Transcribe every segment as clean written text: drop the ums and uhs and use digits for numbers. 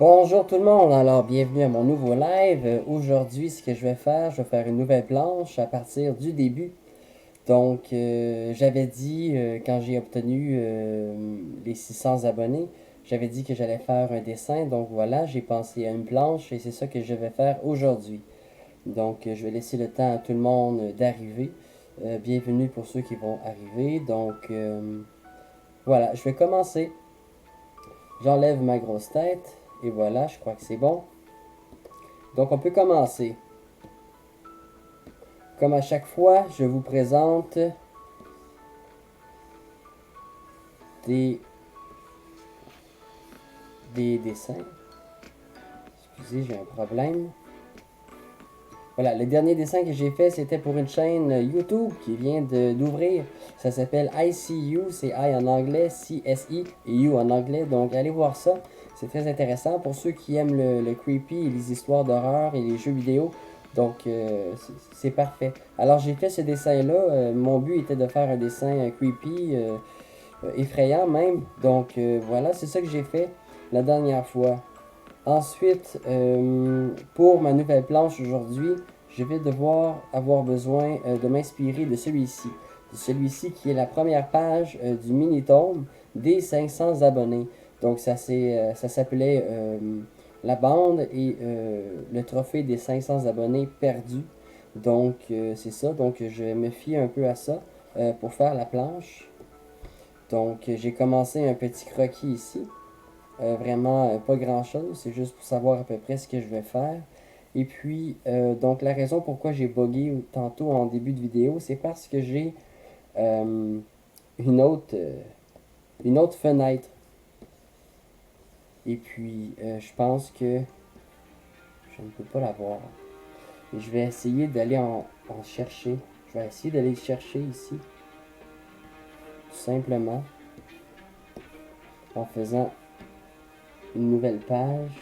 Bonjour tout le monde, alors bienvenue à mon nouveau live. Aujourd'hui, ce que je vais faire une nouvelle planche à partir du début. Donc, j'avais dit, quand j'ai obtenu les 600 abonnés, j'avais dit que j'allais faire un dessin. Donc voilà, j'ai pensé à une planche et c'est ça que je vais faire aujourd'hui. Donc, je vais laisser le temps à tout le monde d'arriver. Bienvenue pour ceux qui vont arriver. Donc, voilà, je vais commencer. J'enlève ma grosse tête et voilà, je crois que c'est bon. Donc on peut commencer. Comme à chaque fois, je vous présente des, des dessins. Excusez, j'ai un problème. Voilà, le dernier dessin que j'ai fait, c'était pour une chaîne YouTube qui vient d'ouvrir. Ça s'appelle ICU, c'est I en anglais, CSI et U en anglais. Donc allez voir ça, c'est très intéressant pour ceux qui aiment le creepy et les histoires d'horreur et les jeux vidéo. Donc c'est parfait. Alors j'ai fait ce dessin-là. Mon but était de faire un dessin creepy, effrayant même. Donc voilà, c'est ça que j'ai fait la dernière fois. Ensuite, pour ma nouvelle planche aujourd'hui, je vais devoir avoir besoin de m'inspirer de celui-ci. De celui-ci qui est la première page du mini-tome des 500 abonnés. Donc ça s'appelait La bande et le trophée des 500 abonnés perdus. Donc c'est ça, donc je me fie un peu à ça pour faire la planche. Donc j'ai commencé un petit croquis ici. Vraiment pas grand chose, c'est juste pour savoir à peu près ce que je vais faire. Et puis, donc la raison pourquoi j'ai bugué tantôt en début de vidéo, c'est parce que j'ai euh, une autre, euh, une autre fenêtre. Et puis, je pense que je ne peux pas la voir. Et je vais essayer d'aller en chercher. Je vais essayer d'aller chercher ici, tout simplement, en faisant une nouvelle page.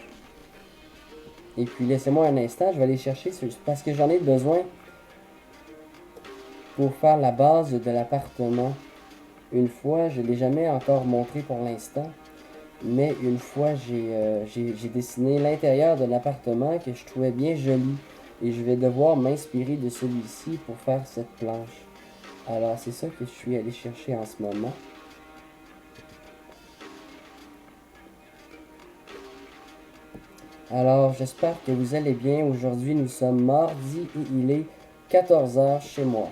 Et puis, laissez-moi un instant, je vais aller chercher parce que j'en ai besoin pour faire la base de l'appartement. Une fois, je ne l'ai jamais encore montré pour l'instant, mais une fois, j'ai dessiné l'intérieur de l'appartement que je trouvais bien joli. Et je vais devoir m'inspirer de celui-ci pour faire cette planche. Alors, c'est ça que je suis allé chercher en ce moment. Alors, j'espère que vous allez bien. Aujourd'hui, nous sommes mardi et il est 14 heures chez moi.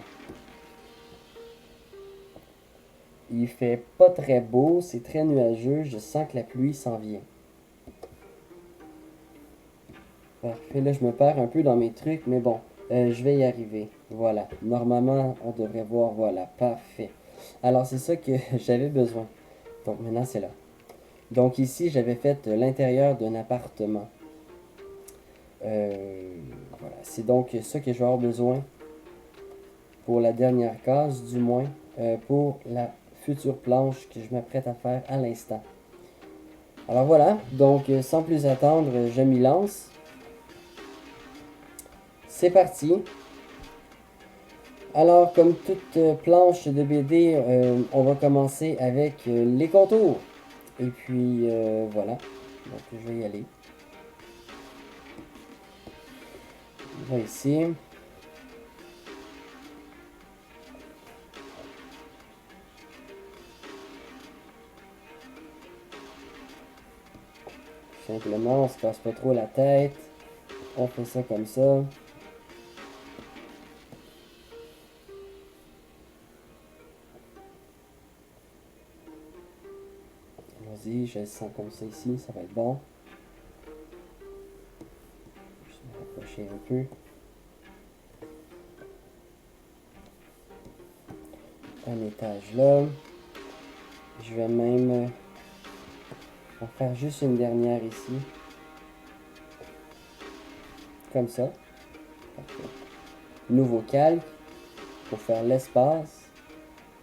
Il fait pas très beau, c'est très nuageux, je sens que la pluie s'en vient. Parfait, là je me perds un peu dans mes trucs, mais bon, je vais y arriver. Voilà, normalement on devrait voir, voilà, parfait. Alors c'est ça que j'avais besoin. Donc maintenant c'est là. Donc ici j'avais fait l'intérieur d'un appartement. Voilà, c'est donc ça que je vais avoir besoin pour la dernière case, du moins, pour la future planche que je m'apprête à faire à l'instant. Alors voilà, donc sans plus attendre, je m'y lance. C'est parti. Alors, comme toute planche de BD, on va commencer avec les contours. Et puis, voilà. Donc, je vais y aller. On va ici. Simplement, on se casse pas trop la tête. On fait ça comme ça. Vas-y, je le sens comme ça ici, ça va être bon. Je vais me rapprocher un peu. Un étage là. Je vais même en faire juste une dernière ici. Comme ça. Parfait. Nouveau calque pour faire l'espace,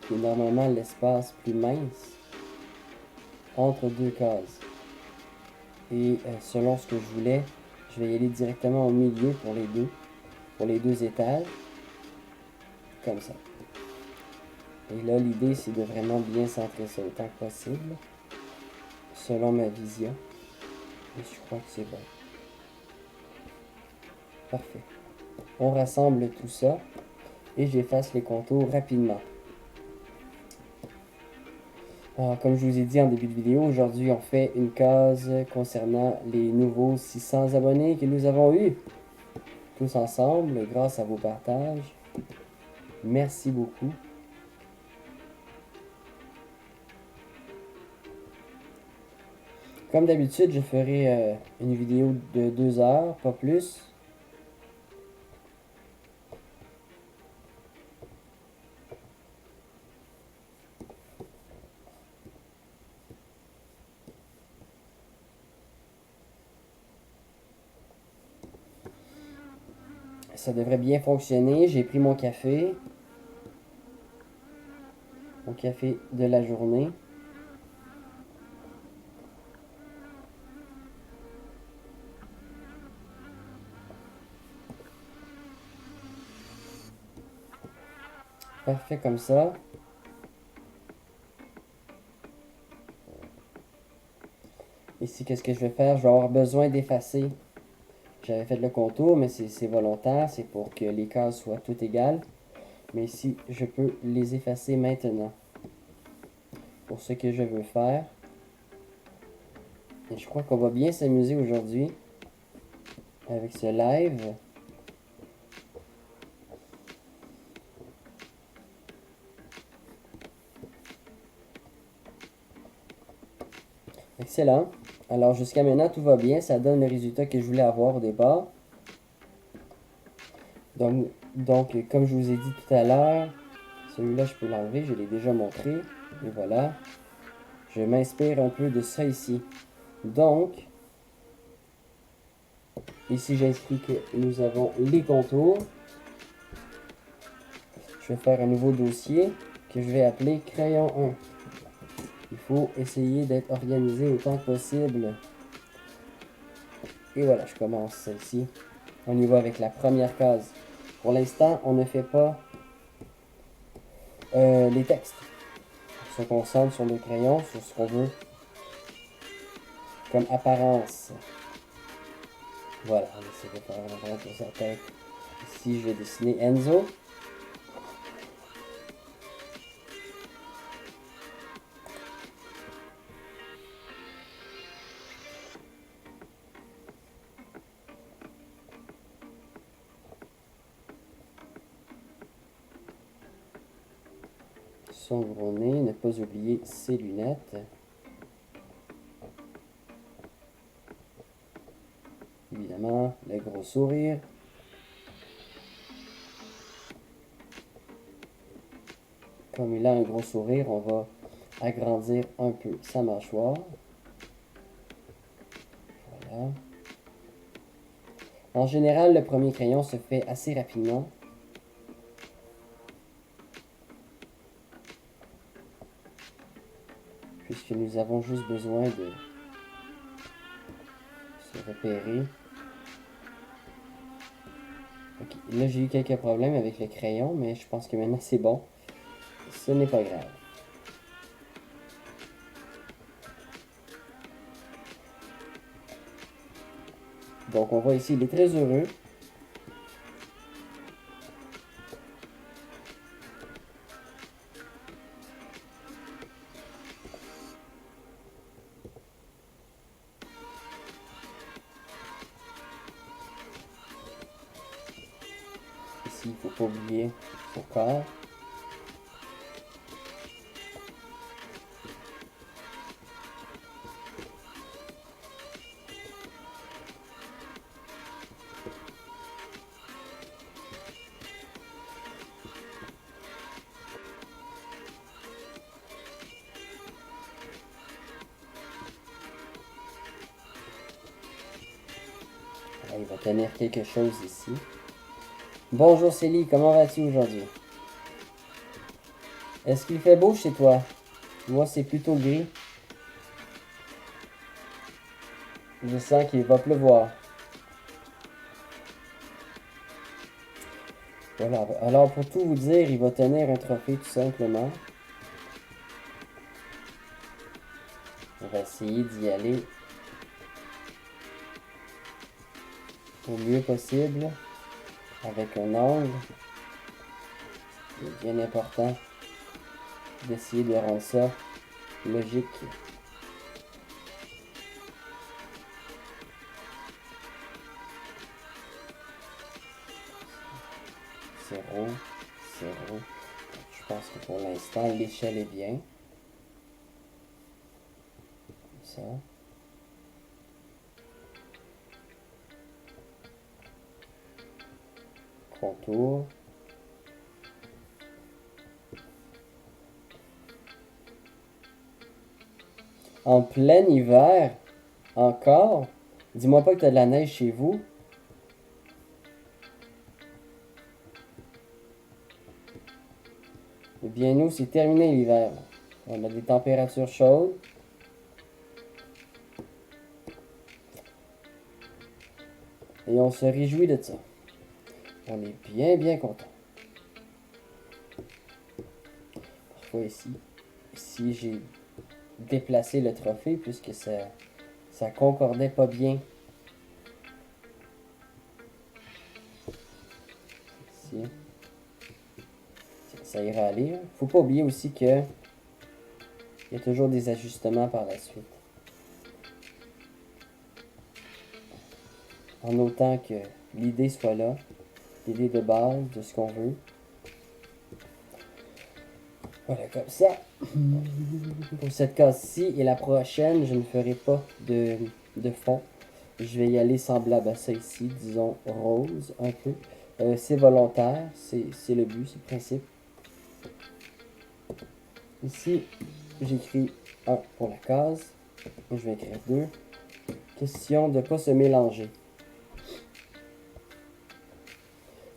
qui est normalement l'espace plus mince entre deux cases. Et selon ce que je voulais, je vais y aller directement au milieu pour les deux étages, comme ça. Et là, l'idée, c'est de vraiment bien centrer ça autant que possible, selon ma vision. Et je crois que c'est bon. Parfait. On rassemble tout ça et j'efface les contours rapidement. Alors, comme je vous ai dit en début de vidéo, aujourd'hui on fait une case concernant les nouveaux 600 abonnés que nous avons eus. Tous ensemble, grâce à vos partages. Merci beaucoup. Comme d'habitude, je ferai une vidéo de 2 heures, pas plus. Ça devrait bien fonctionner. J'ai pris mon café. Mon café de la journée. Parfait comme ça. Ici, qu'est-ce que je vais faire? Je vais avoir besoin d'effacer. J'avais fait le contour, mais c'est volontaire. C'est pour que les cases soient toutes égales. Mais ici, je peux les effacer maintenant. Pour ce que je veux faire. Et je crois qu'on va bien s'amuser aujourd'hui avec ce live. Excellent. Alors jusqu'à maintenant, tout va bien. Ça donne le résultat que je voulais avoir au départ. Donc comme je vous ai dit tout à l'heure, celui-là, je peux l'enlever. Je l'ai déjà montré. Et voilà. Je m'inspire un peu de ça ici. Donc, ici, j'inscris que nous avons les contours. Je vais faire un nouveau dossier que je vais appeler crayon 1. Il faut essayer d'être organisé autant que possible. Et voilà, je commence ici. On y va avec la première case. Pour l'instant, on ne fait pas les textes. On se concentre sur le crayon, sur ce qu'on veut comme apparence. Voilà, on essaie de faire un apparence de sa tête. Ici, je vais dessiner Enzo. Son gros nez, ne pas oublier ses lunettes. Évidemment, le gros sourire. Comme il a un gros sourire, on va agrandir un peu sa mâchoire. Voilà. En général, le premier crayon se fait assez rapidement. Puisque nous avons juste besoin de se repérer. Okay. Là, j'ai eu quelques problèmes avec le crayon, mais je pense que maintenant c'est bon. Ce n'est pas grave. Donc, on voit ici, il est très heureux. Ici, il ne faut pas oublier son corps. Alors, il va tenir quelque chose ici. Bonjour Célie, comment vas-tu aujourd'hui? Est-ce qu'il fait beau chez toi? Moi, c'est plutôt gris. Je sens qu'il va pleuvoir. Voilà, alors pour tout vous dire, il va tenir un trophée tout simplement. On va essayer d'y aller au mieux possible avec un angle. Il est bien important d'essayer de rendre ça logique. Zéro, zéro. Je pense que pour l'instant, l'échelle est bien. Ça. Contour. En plein hiver, encore, dis-moi pas que tu as de la neige chez vous. Eh bien, nous, c'est terminé l'hiver. On a des températures chaudes. Et on se réjouit de ça. On est bien, bien content. Parfois ici j'ai déplacé le trophée puisque ça concordait pas bien. Ici. Ça ira aller. Faut pas oublier aussi que il y a toujours des ajustements par la suite. En autant que l'idée soit là, l'idée de base de ce qu'on veut. Voilà, comme ça. Pour cette case-ci et la prochaine, je ne ferai pas de fond. Je vais y aller semblable à ça ici, disons rose un peu. C'est volontaire, c'est le but, c'est le principe. Ici, j'écris 1 pour la case. Et je vais écrire 2. Question de ne pas se mélanger.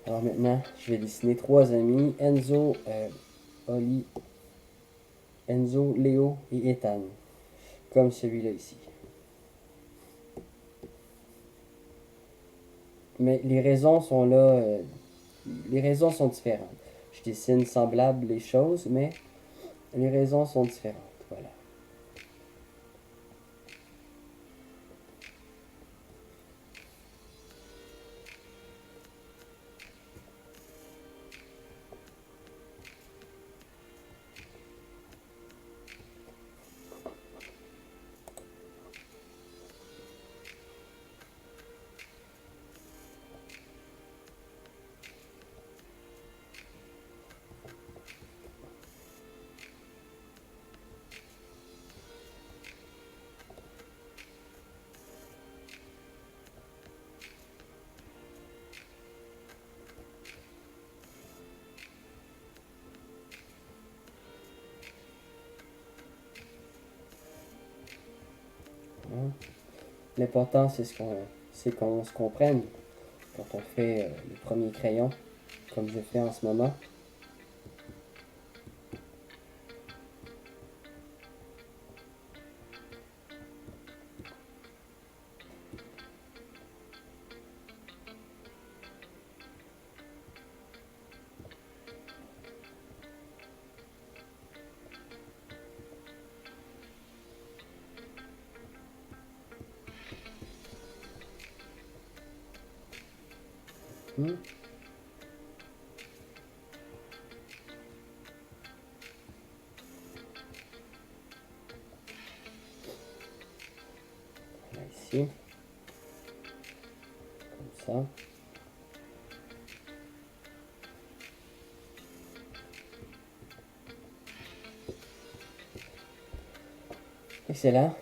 Alors maintenant, je vais dessiner 3 amis. Enzo, Oli, Enzo, Léo et Ethan. Comme celui-là ici. Mais les raisons sont là. Les raisons sont différentes. Je dessine semblable les choses, mais les raisons sont différentes. Voilà. L'important, c'est qu'on se comprenne quand on fait le premier crayon, comme je fais en ce moment. Hmm. Là, ici. Comme ça. Excellent.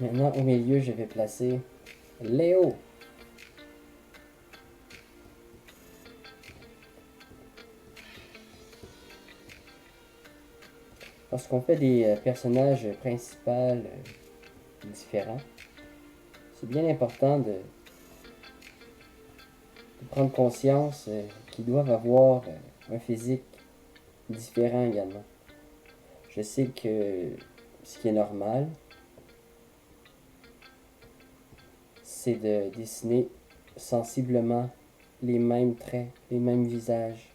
Maintenant, au milieu, je vais placer Léo. Lorsqu'on fait des personnages principaux différents, c'est bien important de prendre conscience qu'ils doivent avoir un physique différent également. Je sais que ce qui est normal, c'est de dessiner sensiblement les mêmes traits, les mêmes visages.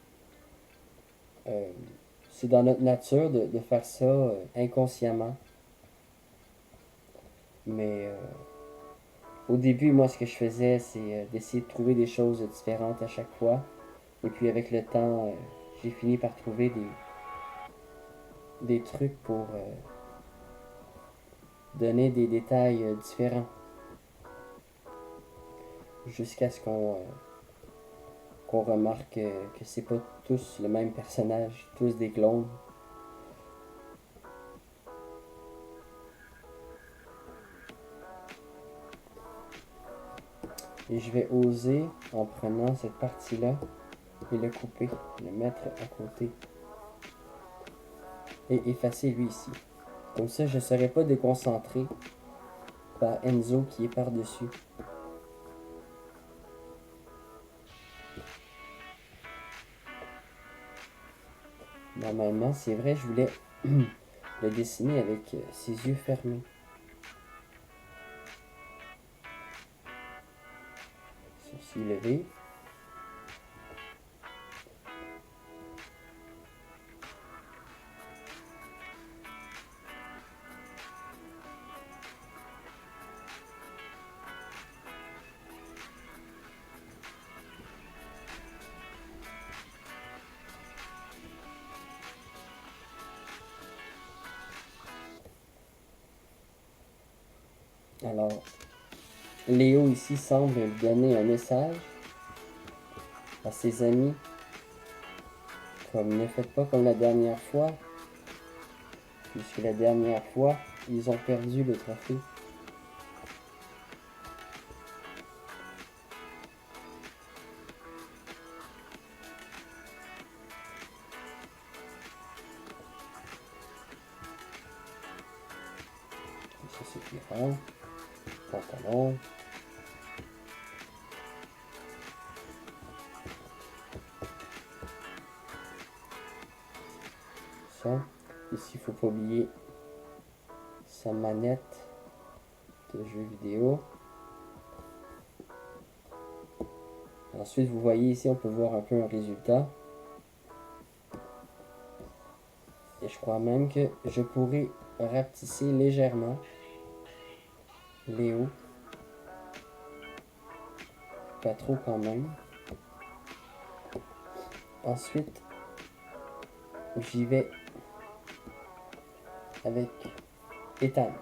C'est dans notre nature de faire ça inconsciemment. Mais Au début, moi, ce que je faisais, c'est d'essayer de trouver des choses différentes à chaque fois. Et puis avec le temps, j'ai fini par trouver des trucs pour donner des détails différents. Jusqu'à ce qu'on remarque que c'est pas tous le même personnage, tous des clones. Et je vais oser, en prenant cette partie-là, et le couper, le mettre à côté. Et effacer lui ici. Comme ça, je ne serai pas déconcentré par Enzo qui est par-dessus. Normalement, c'est vrai, je voulais le dessiner avec ses yeux fermés. Sourcils levés. Alors, Léo ici semble donner un message à ses amis, comme ne faites pas comme la dernière fois, puisque la dernière fois, ils ont perdu le trophée. Ça c'est plus grand. Pantalon. Ça. Ici, il ne faut pas oublier sa manette de jeu vidéo. Ensuite, vous voyez ici, on peut voir un peu un résultat. Et je crois même que je pourrais rapetisser légèrement Léo. Pas trop quand même. Ensuite, j'y vais avec Ethan.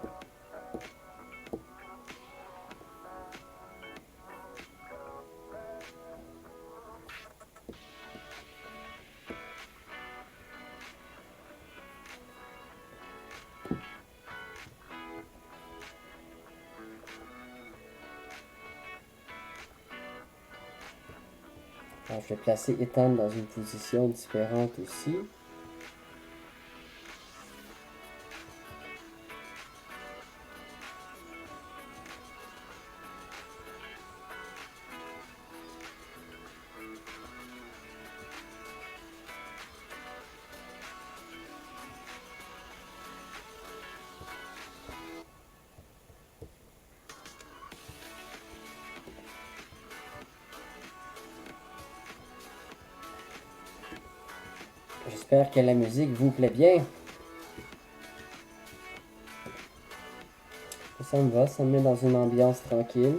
Alors, je vais placer Ethan dans une position différente aussi. J'espère que la musique vous plaît bien. Ça me va, ça me met dans une ambiance tranquille.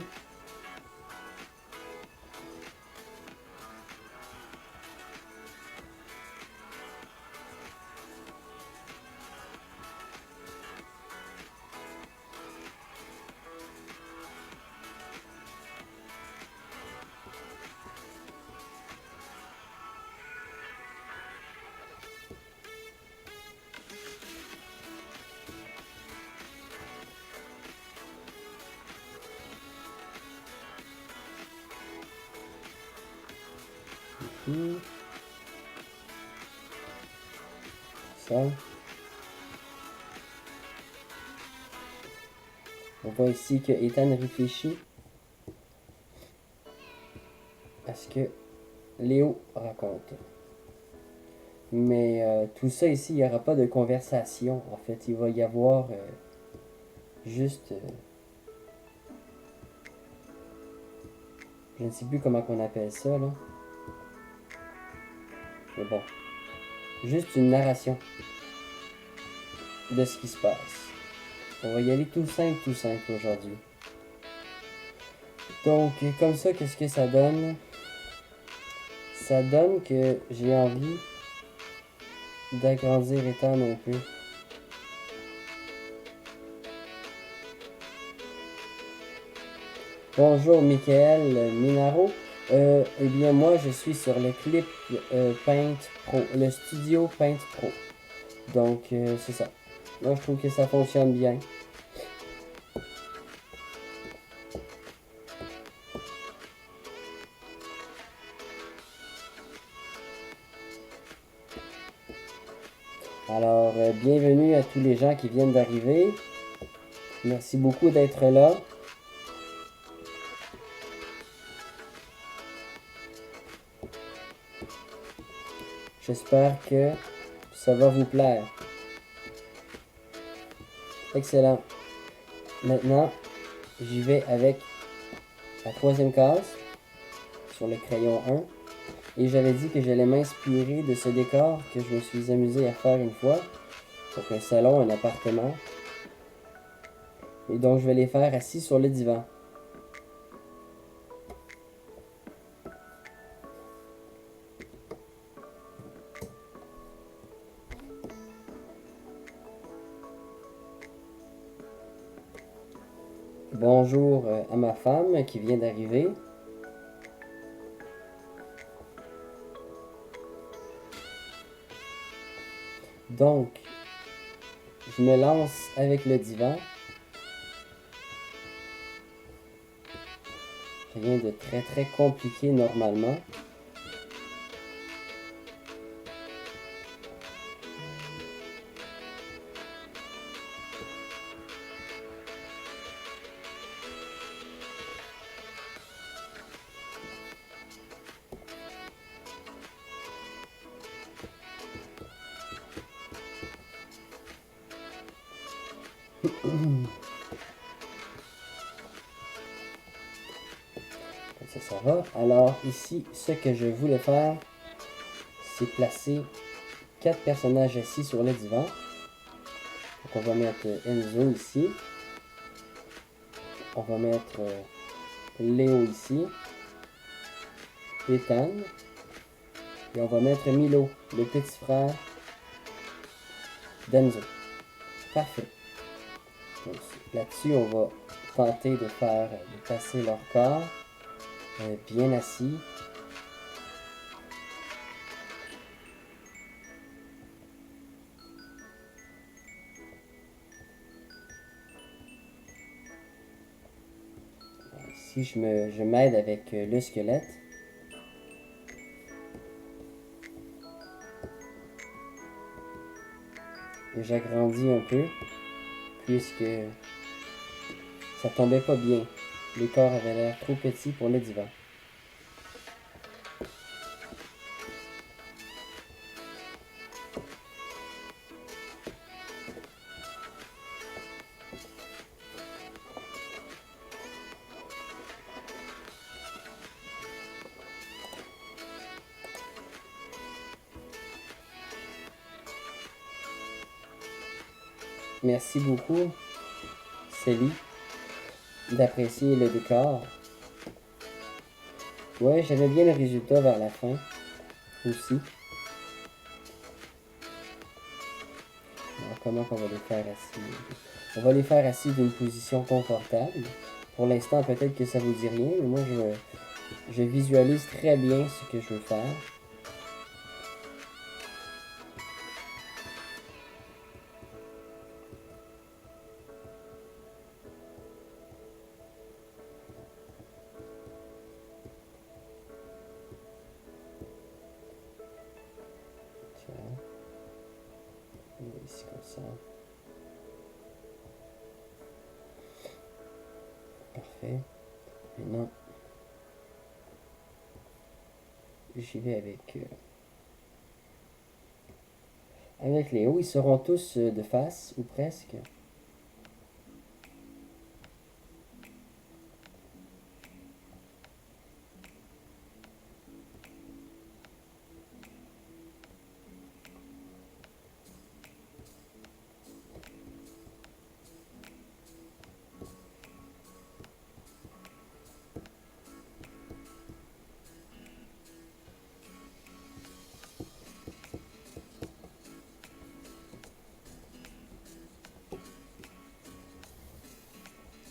Ça. On voit ici que Ethan réfléchit à ce que Léo raconte. Mais tout ça ici, il n'y aura pas de conversation. En fait, il va y avoir juste... je ne sais plus comment on appelle ça, là. Mais bon. Juste une narration de ce qui se passe. On va y aller tout simple aujourd'hui. Donc, comme ça, qu'est-ce que ça donne? Ça donne que j'ai envie d'agrandir Ethan un peu. Bonjour Michael Minaro. Eh bien moi je suis sur le clip Paint Pro, le studio Paint Pro. Donc c'est ça. Moi je trouve que ça fonctionne bien. Alors bienvenue à tous les gens qui viennent d'arriver. Merci beaucoup d'être là. J'espère que ça va vous plaire. Excellent. Maintenant, j'y vais avec la troisième case sur le crayon 1. Et j'avais dit que j'allais m'inspirer de ce décor que je me suis amusé à faire une fois. Donc un salon, un appartement. Et donc je vais les faire assis sur le divan. Bonjour à ma femme qui vient d'arriver. Donc, je me lance avec le divan. Rien de très très compliqué normalement. Ça va. Alors ici, ce que je voulais faire, c'est placer 4 personnages assis sur le divan. Donc on va mettre Enzo ici. On va mettre Léo ici. Ethan. Et on va mettre Milo, le petit frère d'Enzo. Parfait. Là-dessus, on va tenter de passer leur corps bien assis. Ici, je m'aide avec le squelette. Et j'agrandis un peu, puisque ça tombait pas bien. Les corps avaient l'air trop petits pour le divan. Merci beaucoup, Célie, d'apprécier le décor. Ouais, j'aimais bien le résultat vers la fin aussi. Alors, comment on va les faire assis? On va les faire assis d'une position confortable. Pour l'instant, peut-être que ça vous dit rien, mais moi, je visualise très bien ce que je veux faire. Ici comme ça. Parfait. Maintenant, j'y vais avec Léo. Ils seront tous de face, ou presque.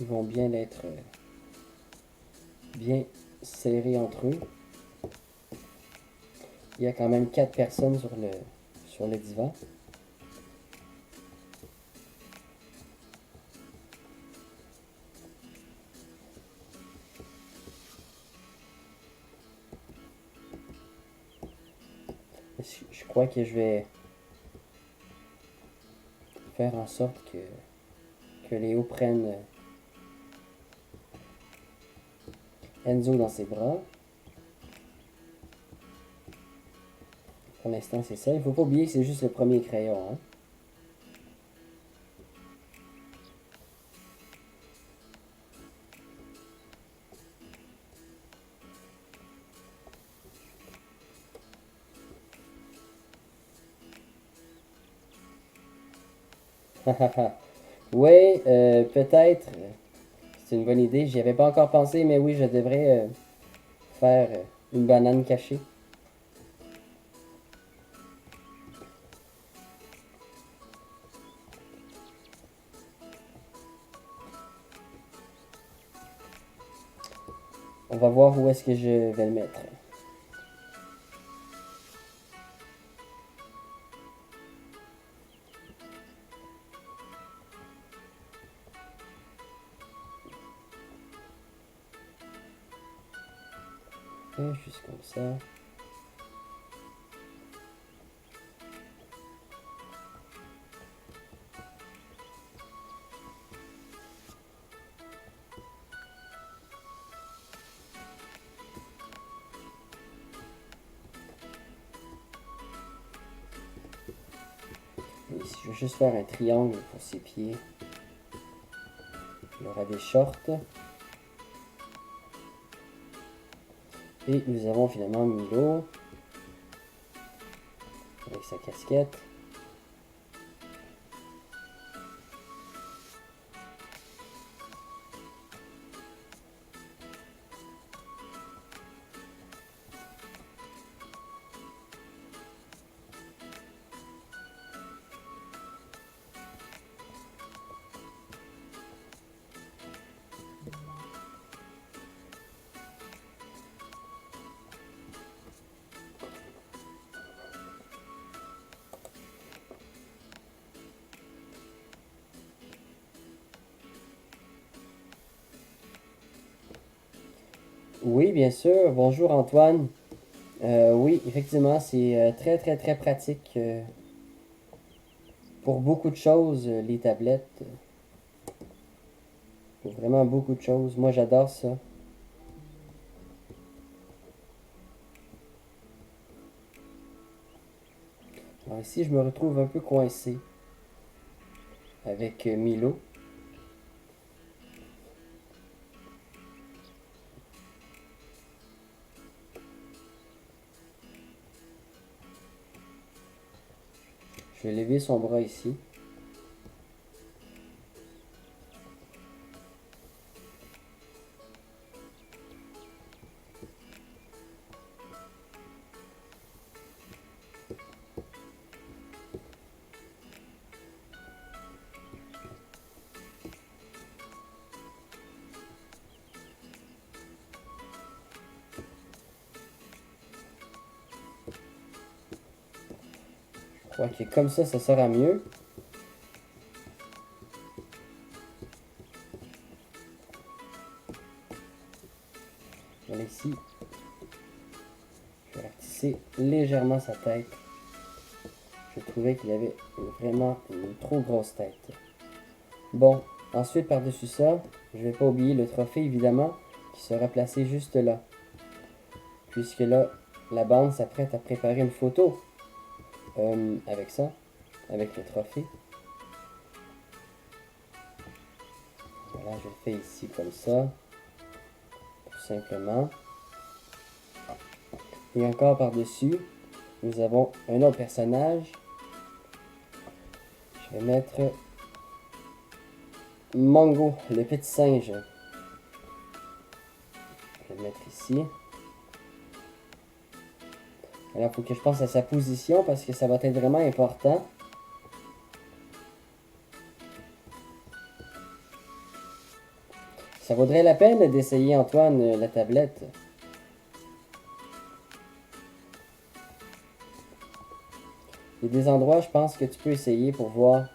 Ils vont bien être bien serrés entre eux. Il y a quand même 4 personnes sur le divan. Je crois que je vais faire en sorte que Léo prenne Enzo dans ses bras. Pour l'instant, c'est ça. Il ne faut pas oublier que c'est juste le premier crayon. Hein? Oui, peut-être. C'est une bonne idée. J'y avais pas encore pensé, mais oui, je devrais faire une banane cachée. On va voir où est-ce que je vais le mettre. Et juste comme ça. Et ici, je vais juste faire un triangle pour ses pieds. Il y aura des shorts. Et nous avons finalement Milo avec sa casquette. Oui, bien sûr. Bonjour Antoine. Oui, effectivement, c'est très très très pratique pour beaucoup de choses, les tablettes. Pour vraiment beaucoup de choses. Moi, j'adore ça. Alors ici, je me retrouve un peu coincé avec Milo. Je vais lever son bras ici. Je crois que comme ça sera mieux. Voilà ici. Je vais ratisser légèrement sa tête. Je trouvais qu'il avait vraiment une trop grosse tête. Bon, ensuite par-dessus ça, je ne vais pas oublier le trophée évidemment, qui sera placé juste là. Puisque là, la bande s'apprête à préparer une photo avec ça, avec le trophée. Voilà, je le fais ici comme ça, tout simplement. Et encore par-dessus, nous avons un autre personnage. Je vais mettre Mongo, le petit singe. Je vais le mettre ici. Alors, il faut que je pense à sa position parce que ça va être vraiment important. Ça vaudrait la peine d'essayer, Antoine, la tablette. Il y a des endroits, je pense, que tu peux essayer pour voir.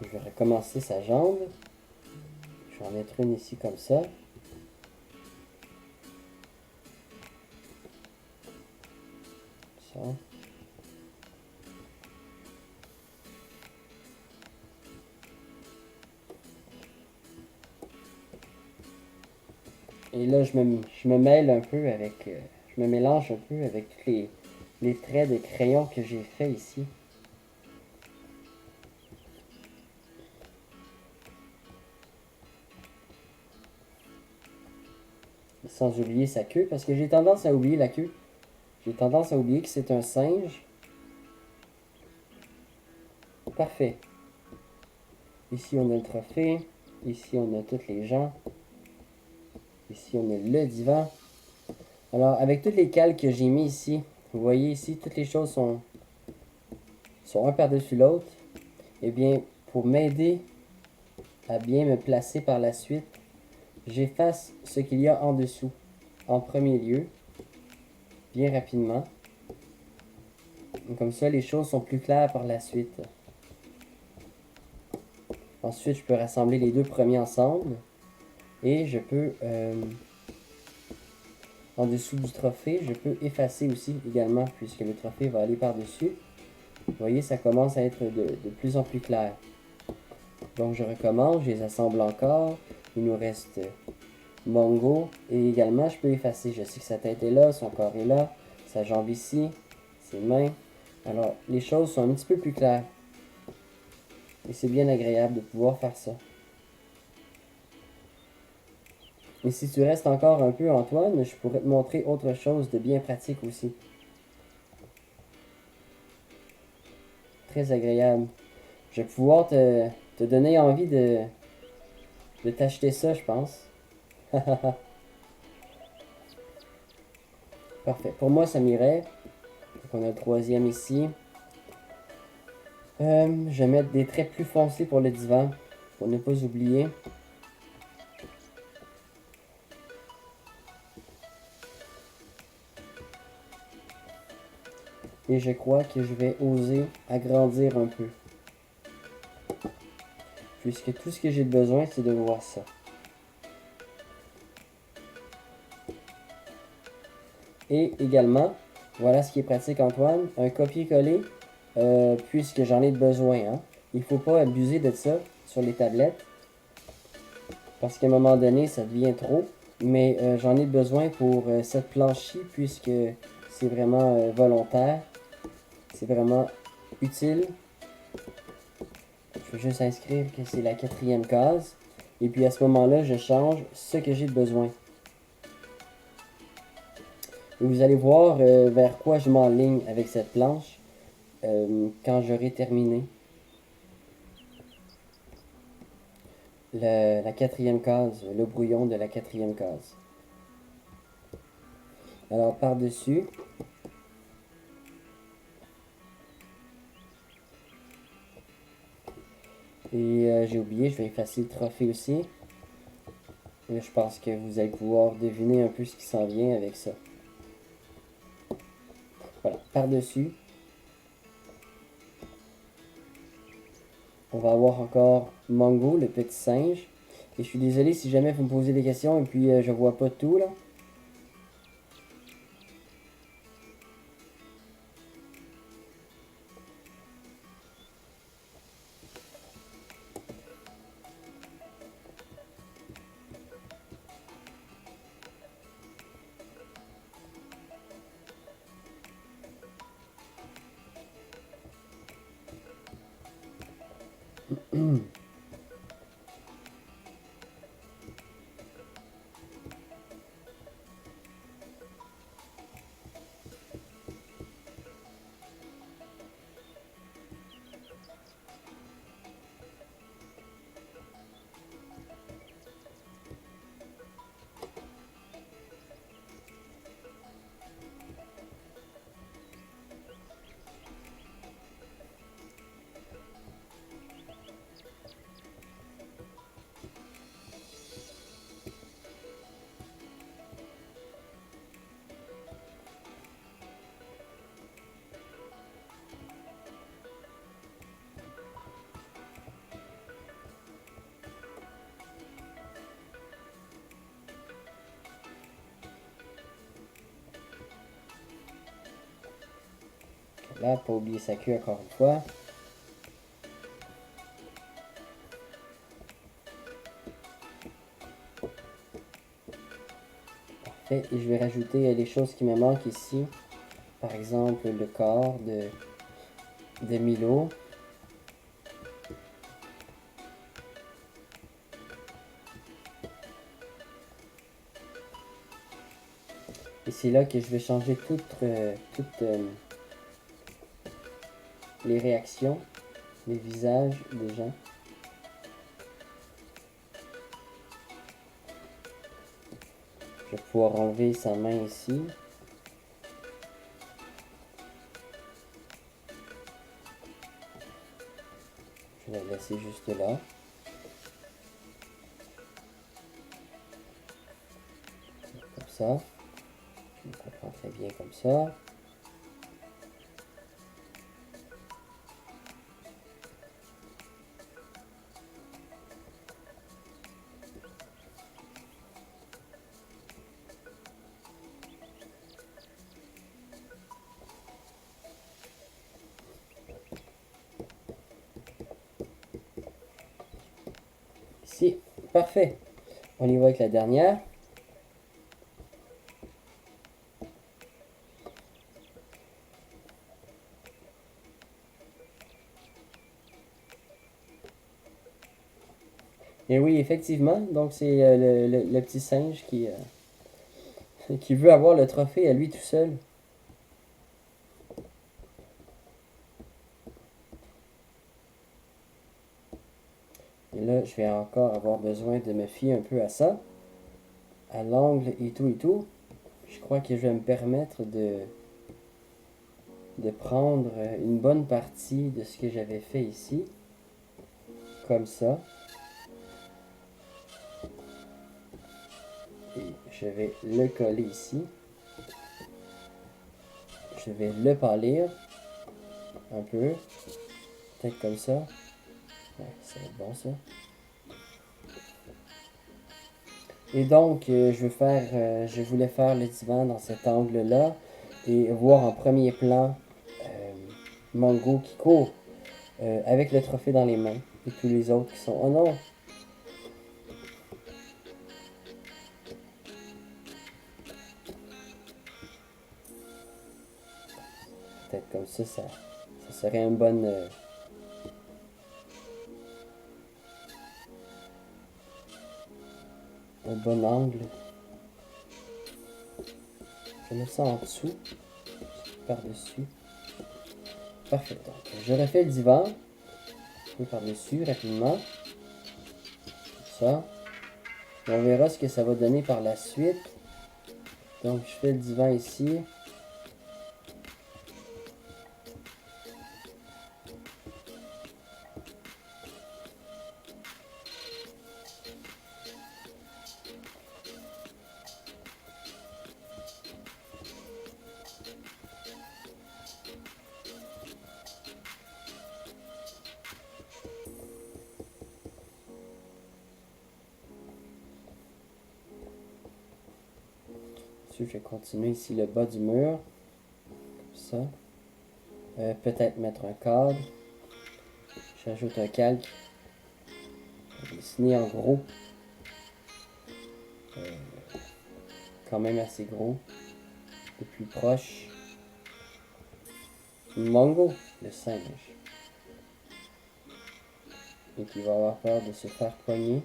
Je vais recommencer sa jambe. Je vais en mettre une ici comme ça. Ça. Et là, je me mêle un peu avec... je me mélange un peu avec tous les traits de crayon que j'ai fait ici. Sans oublier sa queue, parce que j'ai tendance à oublier la queue. J'ai tendance à oublier que c'est un singe. Parfait. Ici, on a le trophée. Ici, on a toutes les gens. Ici, on a le divan. Alors, avec toutes les cales que j'ai mis ici, vous voyez ici, toutes les choses sont un par-dessus l'autre. Eh bien, pour m'aider à bien me placer par la suite, j'efface ce qu'il y a en dessous. En premier lieu, bien rapidement. Comme ça, les choses sont plus claires par la suite. Ensuite, je peux rassembler les deux premiers ensemble. Et je peux, en dessous du trophée, je peux effacer aussi également, puisque le trophée va aller par-dessus. Vous voyez, ça commence à être de plus en plus clair. Donc, je recommence, je les assemble encore. Il nous reste Mongo. Et également, je peux effacer. Je sais que sa tête est là, son corps est là, sa jambe ici, ses mains. Alors, les choses sont un petit peu plus claires. Et c'est bien agréable de pouvoir faire ça. Et si tu restes encore un peu, Antoine, je pourrais te montrer autre chose de bien pratique aussi. Très agréable. Je vais pouvoir te donner envie de t'acheter ça, je pense. Parfait. Pour moi, ça m'irait. Donc, on a le troisième ici. Je vais mettre des traits plus foncés pour le divan, pour ne pas oublier. Et je crois que je vais oser agrandir un peu. Puisque tout ce que j'ai besoin, c'est de voir ça. Et également, voilà ce qui est pratique, Antoine, un copier-coller, puisque j'en ai besoin. Hein. Il ne faut pas abuser de ça sur les tablettes, parce qu'à un moment donné, ça devient trop. Mais j'en ai besoin pour cette planche-ci, puisque c'est vraiment volontaire. C'est vraiment utile. Je vais juste inscrire que c'est la 4e case. Et puis à ce moment-là, je change ce que j'ai besoin. Et vous allez voir vers quoi je m'enligne avec cette planche quand j'aurai terminé la 4e case, le brouillon de la 4e case. Alors par-dessus, et j'ai oublié, je vais effacer le trophée aussi. Et je pense que vous allez pouvoir deviner un peu ce qui s'en vient avec ça. Voilà, par-dessus, on va avoir encore Mongo, le petit singe. Et je suis désolé si jamais vous me posez des questions et puis je vois pas tout là. Voilà, pas oublier sa queue encore une fois. Parfait. Et je vais rajouter les choses qui me manquent ici. Par exemple, le corps de Milo. Et c'est là que je vais changer toutes les réactions, les visages des gens. Je vais pouvoir enlever sa main ici. Je vais la laisser juste là. Comme ça. Je me comprends très bien comme ça. Ici, parfait. On y va avec la dernière. Et oui, effectivement, donc c'est le petit singe qui veut avoir le trophée à lui tout seul. Et là, je vais encore avoir besoin de me fier un peu à ça, à l'angle et tout et tout. Je crois que je vais me permettre de prendre une bonne partie de ce que j'avais fait ici, comme ça. Et je vais le coller ici. Je vais le pâlir un peu, peut-être comme ça. Ouais, ça va être bon ça. Et donc, je voulais faire le divan dans cet angle-là et voir en premier plan Mongo qui court avec le trophée dans les mains et tous les autres qui sont... Oh non! Peut-être comme ça serait un bon angle. Je vais mettre ça en dessous, par-dessus. Parfait. Donc, je refais le divan. Un peu par-dessus, rapidement. Comme ça. Et on verra ce que ça va donner par la suite. Donc, je fais le divan ici. Je vais continuer ici le bas du mur. Comme ça. Peut-être mettre un cadre. J'ajoute un calque. Je vais dessiner en gros. Quand même assez gros. Le plus proche. Mongo, le singe. Et qui va avoir peur de se faire poigner.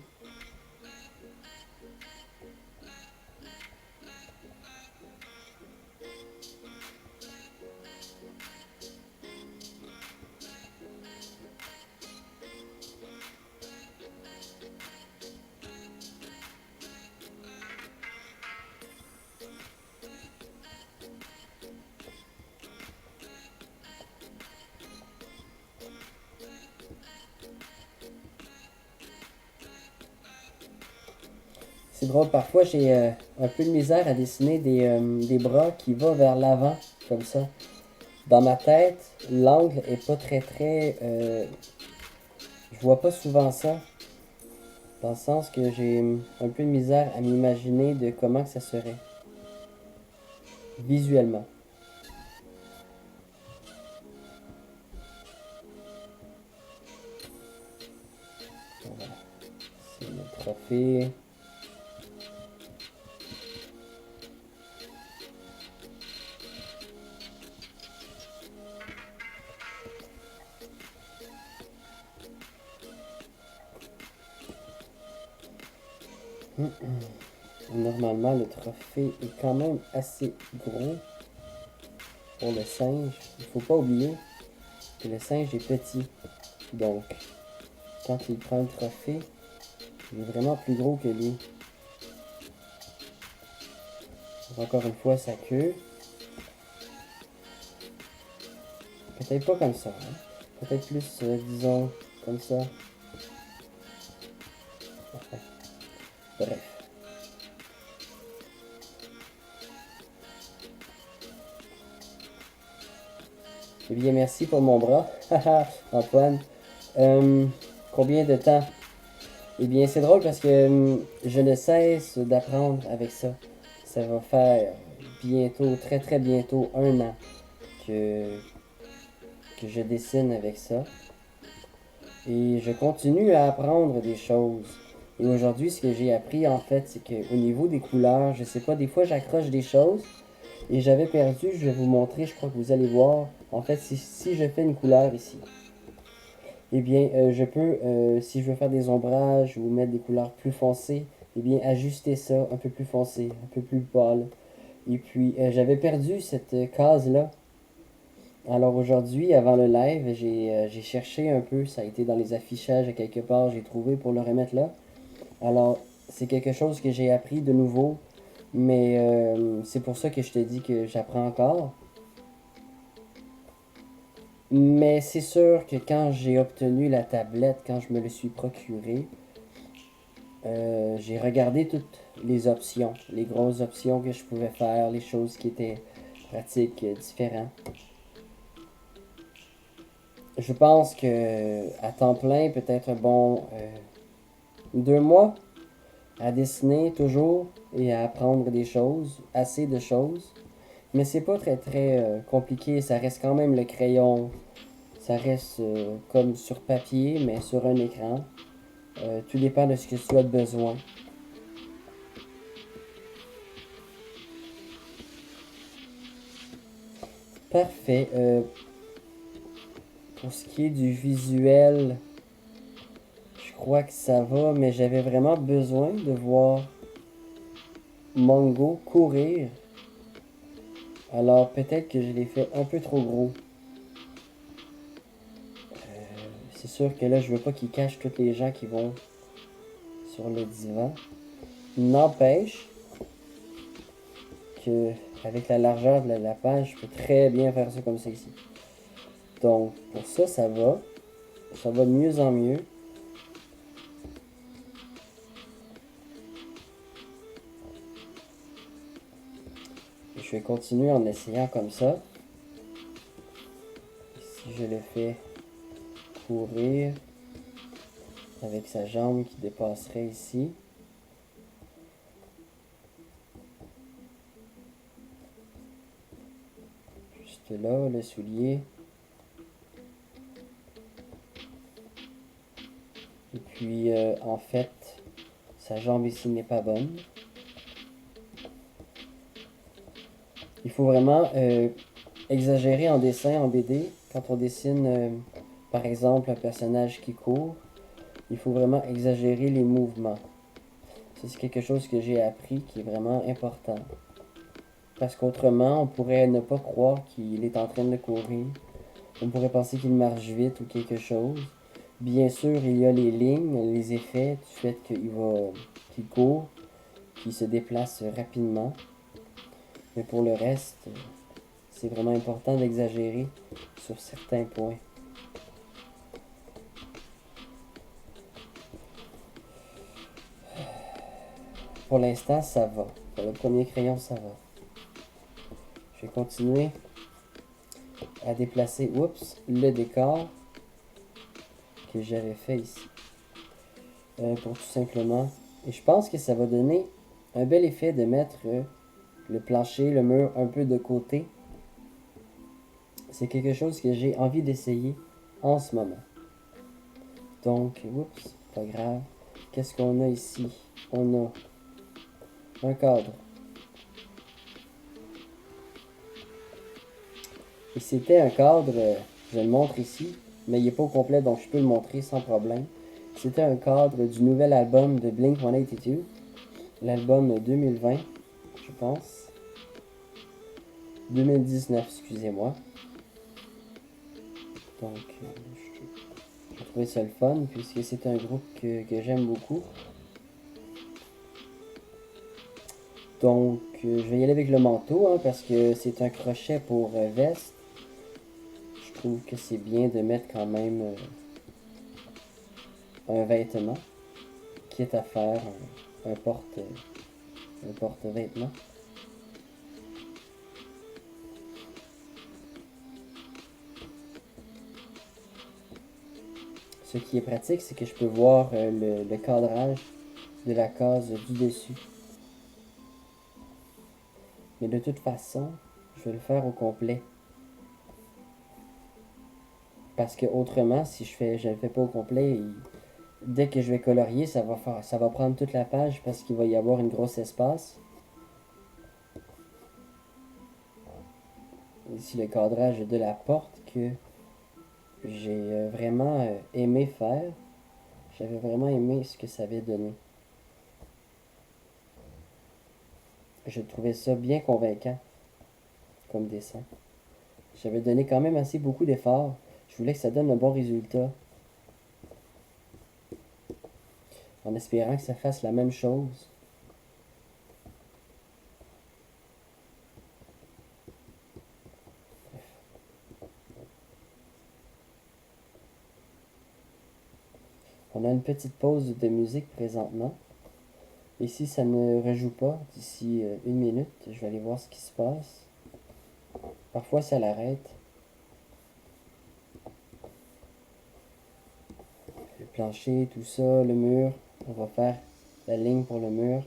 C'est drôle, parfois j'ai un peu de misère à dessiner des bras qui vont vers l'avant, comme ça. Dans ma tête, l'angle est pas très... je vois pas souvent ça. Dans le sens que j'ai un peu de misère à m'imaginer de comment que ça serait. Visuellement. trophée. Normalement, le trophée est quand même assez gros pour le singe. Il faut pas oublier que le singe est petit. Donc, quand il prend le trophée, il est vraiment plus gros que lui. Encore une fois, sa queue. Peut-être pas comme ça. Hein? Peut-être plus, disons, comme ça. Enfin, bref. Eh bien, merci pour mon bras. Antoine. Combien de temps? Eh bien, c'est drôle parce que je ne cesse d'apprendre avec ça. Ça va faire bientôt, très très bientôt, 1 an que, que je dessine avec ça. Et je continue à apprendre des choses. Et aujourd'hui, ce que j'ai appris, en fait, c'est qu'au niveau des couleurs, je sais pas, des fois j'accroche des choses et j'avais perdu, je vais vous montrer, je crois que vous allez voir. En fait, si je fais une couleur ici, eh bien, je peux, si je veux faire des ombrages ou mettre des couleurs plus foncées, eh bien, ajuster ça un peu plus foncé, un peu plus pâle. Et puis, j'avais perdu cette case-là. Alors aujourd'hui, avant le live, j'ai cherché un peu, ça a été dans les affichages à quelque part, j'ai trouvé pour le remettre là. Alors, c'est quelque chose que j'ai appris de nouveau, mais c'est pour ça que je te dis que j'apprends encore. Mais c'est sûr que quand j'ai obtenu la tablette, quand je me le suis procuré, j'ai regardé toutes les options, les grosses options que je pouvais faire, les choses qui étaient pratiques, différentes. Je pense que à temps plein, peut-être un bon 2 mois à dessiner toujours et à apprendre des choses, assez de choses. Mais c'est pas très très compliqué, ça reste quand même le crayon, ça reste comme sur papier, mais sur un écran. Tout dépend de ce que tu as besoin. Parfait. Pour ce qui est du visuel, je crois que ça va, mais j'avais vraiment besoin de voir Mongo courir. Alors peut-être que je l'ai fait un peu trop gros. C'est sûr que là, je veux pas qu'il cache tous les gens qui vont sur le divan. N'empêche que avec la largeur de la page, je peux très bien faire ça comme ça ici. Donc pour ça, ça va. Ça va de mieux en mieux. Et je vais continuer en essayant comme ça. Si je le fais courir avec sa jambe qui dépasserait ici. Juste là, le soulier. Et puis, en fait, sa jambe ici n'est pas bonne. Il faut vraiment exagérer en dessin, en BD. Quand on dessine, par exemple, un personnage qui court, il faut vraiment exagérer les mouvements. Ça, c'est quelque chose que j'ai appris qui est vraiment important. Parce qu'autrement, on pourrait ne pas croire qu'il est en train de courir. On pourrait penser qu'il marche vite ou quelque chose. Bien sûr, il y a les lignes, les effets du fait qu'il court, qu'il se déplace rapidement. Mais pour le reste, c'est vraiment important d'exagérer sur certains points. Pour l'instant, ça va. Pour le premier crayon, ça va. Je vais continuer à déplacer, le décor que j'avais fait ici. Pour tout simplement. Et je pense que ça va donner un bel effet de mettre le plancher, le mur un peu de côté. C'est quelque chose que j'ai envie d'essayer en ce moment. Donc, pas grave. qu'est-ce qu'on a ici? On a un cadre. Et c'était un cadre, je le montre ici, mais il n'est pas au complet, donc je peux le montrer sans problème. C'était un cadre du nouvel album de Blink-182, l'album 2020, je pense. 2019, excusez-moi. Donc, j'ai trouvé ça le fun, puisque c'est un groupe que j'aime beaucoup. Donc, je vais y aller avec le manteau, hein, parce que c'est un crochet pour veste. Je trouve que c'est bien de mettre quand même un vêtement, quitte à faire un porte-vêtements. Ce qui est pratique, c'est que je peux voir le cadrage de la case du dessus. Mais de toute façon, je vais le faire au complet. Parce que autrement, si je le fais pas au complet, dès que je vais colorier, ça va prendre toute la page parce qu'il va y avoir une grosse espace. Ici, le cadrage de la porte que j'ai vraiment aimé faire. J'avais vraiment aimé ce que ça avait donné. Je trouvais ça bien convaincant comme dessin. J'avais donné quand même assez beaucoup d'efforts. Je voulais que ça donne un bon résultat. En espérant que ça fasse la même chose. On a une petite pause de musique présentement. Et si ça ne rejoue pas d'ici 1 minute, je vais aller voir ce qui se passe. Parfois ça l'arrête. Le plancher, tout ça, le mur. On va faire la ligne pour le mur.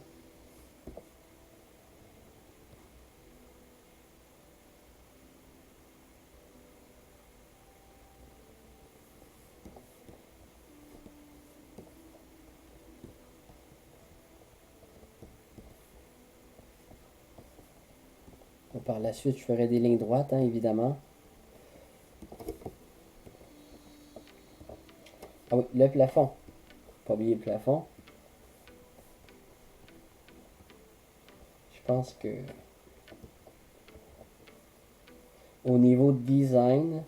Par la suite, je ferai des lignes droites, hein, évidemment. Ah oui, le plafond. Pas oublier le plafond. Je pense que au niveau de design,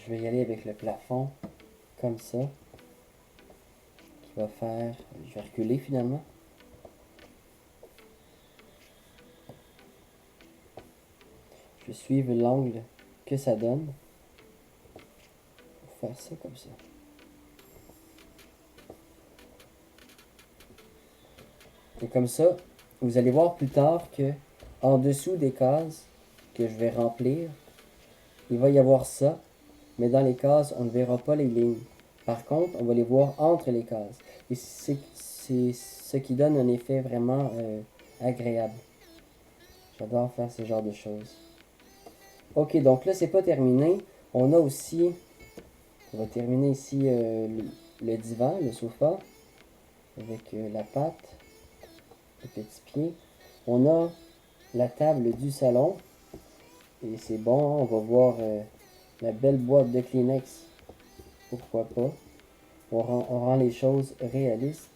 je vais y aller avec le plafond comme ça. Qui va faire... Je vais reculer finalement. Je vais suivre l'angle que ça donne. Pour faire ça comme ça. Et comme ça, vous allez voir plus tard que en dessous des cases que je vais remplir, il va y avoir ça, mais dans les cases, on ne verra pas les lignes. Par contre, on va les voir entre les cases. Et c'est ce qui donne un effet vraiment agréable. J'adore faire ce genre de choses. Ok, donc là, c'est pas terminé. On a aussi, on va terminer ici le divan, le sofa, avec la patte, le petit pied. On a la table du salon. Et c'est bon, on va voir la belle boîte de Kleenex. Pourquoi pas. On rend les choses réalistes.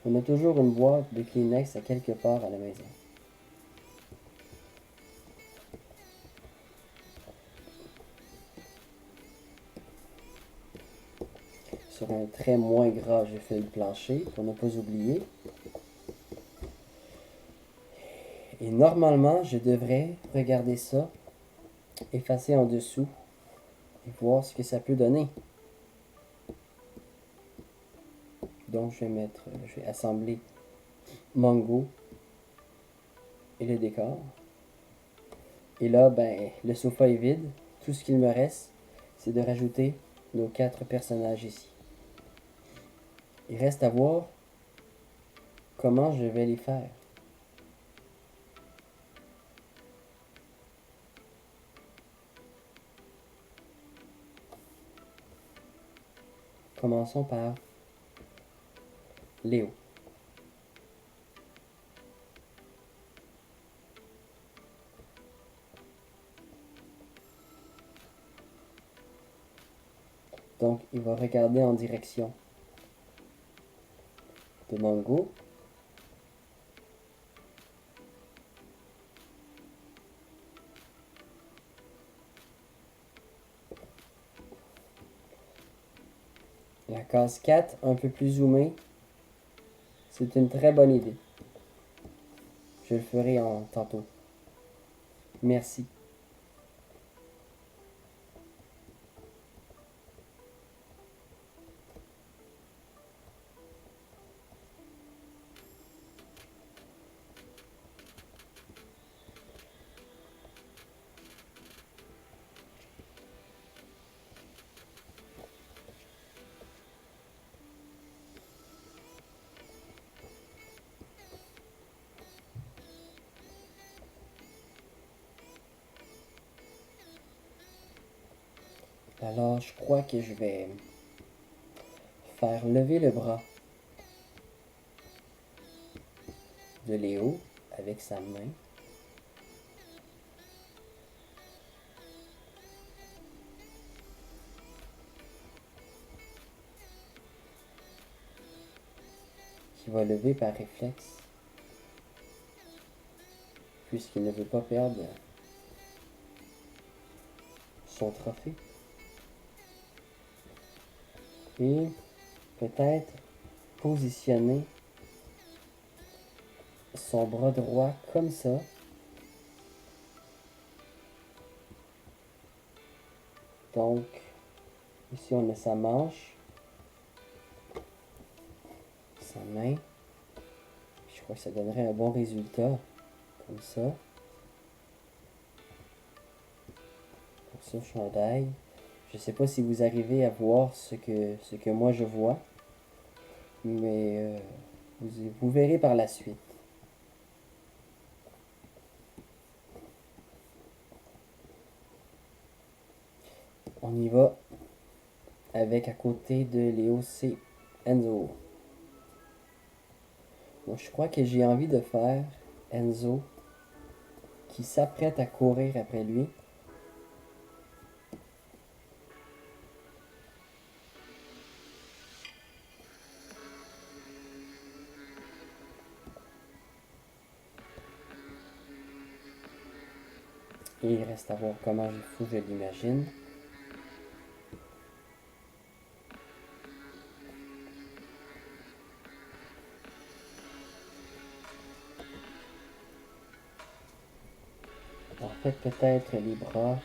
On a toujours une boîte de Kleenex à quelque part à la maison. Sur un trait moins gras, j'ai fait le plancher, pour ne pas oublier. Et normalement, je devrais regarder ça, effacer en dessous et voir ce que ça peut donner. Donc, je vais assembler Mongo et le décor. Et là, ben, le sofa est vide. Tout ce qu'il me reste, c'est de rajouter nos 4 personnages ici. Il reste à voir comment je vais les faire. Commençons par Léo. Donc, il va regarder en direction de Mongo. La case 4, un peu plus zoomée, c'est une très bonne idée. Je le ferai en tantôt. Merci. Alors, je crois que je vais faire lever le bras de Léo avec sa main. Qui va lever par réflexe, puisqu'il ne veut pas perdre son trophée. Et peut-être positionner son bras droit comme ça. Donc, ici on a sa manche, sa main. Je crois que ça donnerait un bon résultat, comme ça. Pour ce chandail. Je ne sais pas si vous arrivez à voir ce que moi je vois, mais vous verrez par la suite. On y va avec à côté de Léo, c'est Enzo. Moi, je crois que j'ai envie de faire Enzo qui s'apprête à courir après lui. Et il reste à voir comment je l'imagine. En fait, peut-être les bras.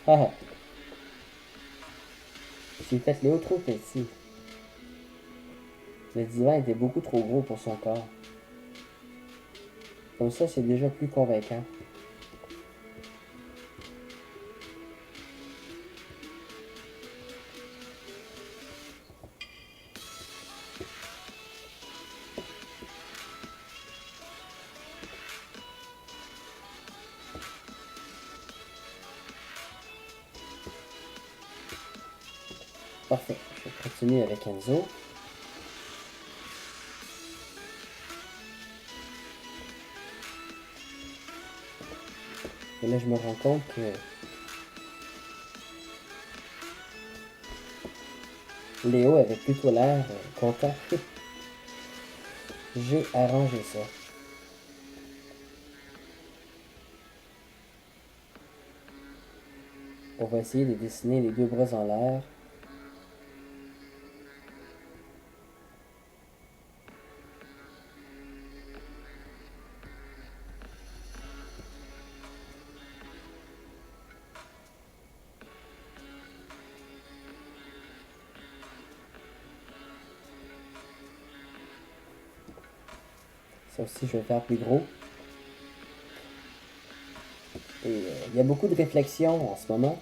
Ah! J'ai fait Léo trop petit. Le divan était beaucoup trop gros pour son corps. Comme ça, c'est déjà plus convaincant. Parfait. Je vais continuer avec Enzo. Et là, je me rends compte que Léo avait plutôt l'air content. J'ai arrangé ça. On va essayer de dessiner les deux bras en l'air. Ça aussi, je vais faire plus gros. Et il y a beaucoup de réflexion en ce moment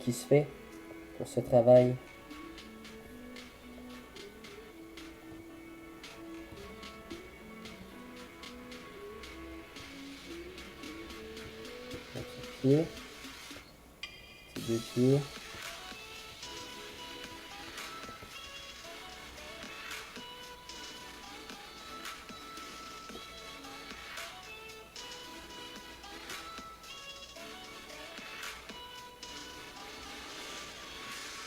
qui se fait pour ce travail. pieds. C'est 2 pieds.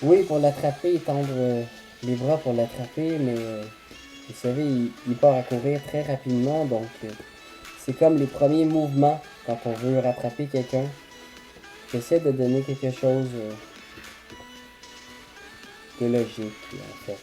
Oui, pour l'attraper, tendre les bras pour l'attraper, mais vous savez, il part à courir très rapidement, donc c'est comme les premiers mouvements quand on veut rattraper quelqu'un. J'essaie de donner quelque chose de logique, en fait.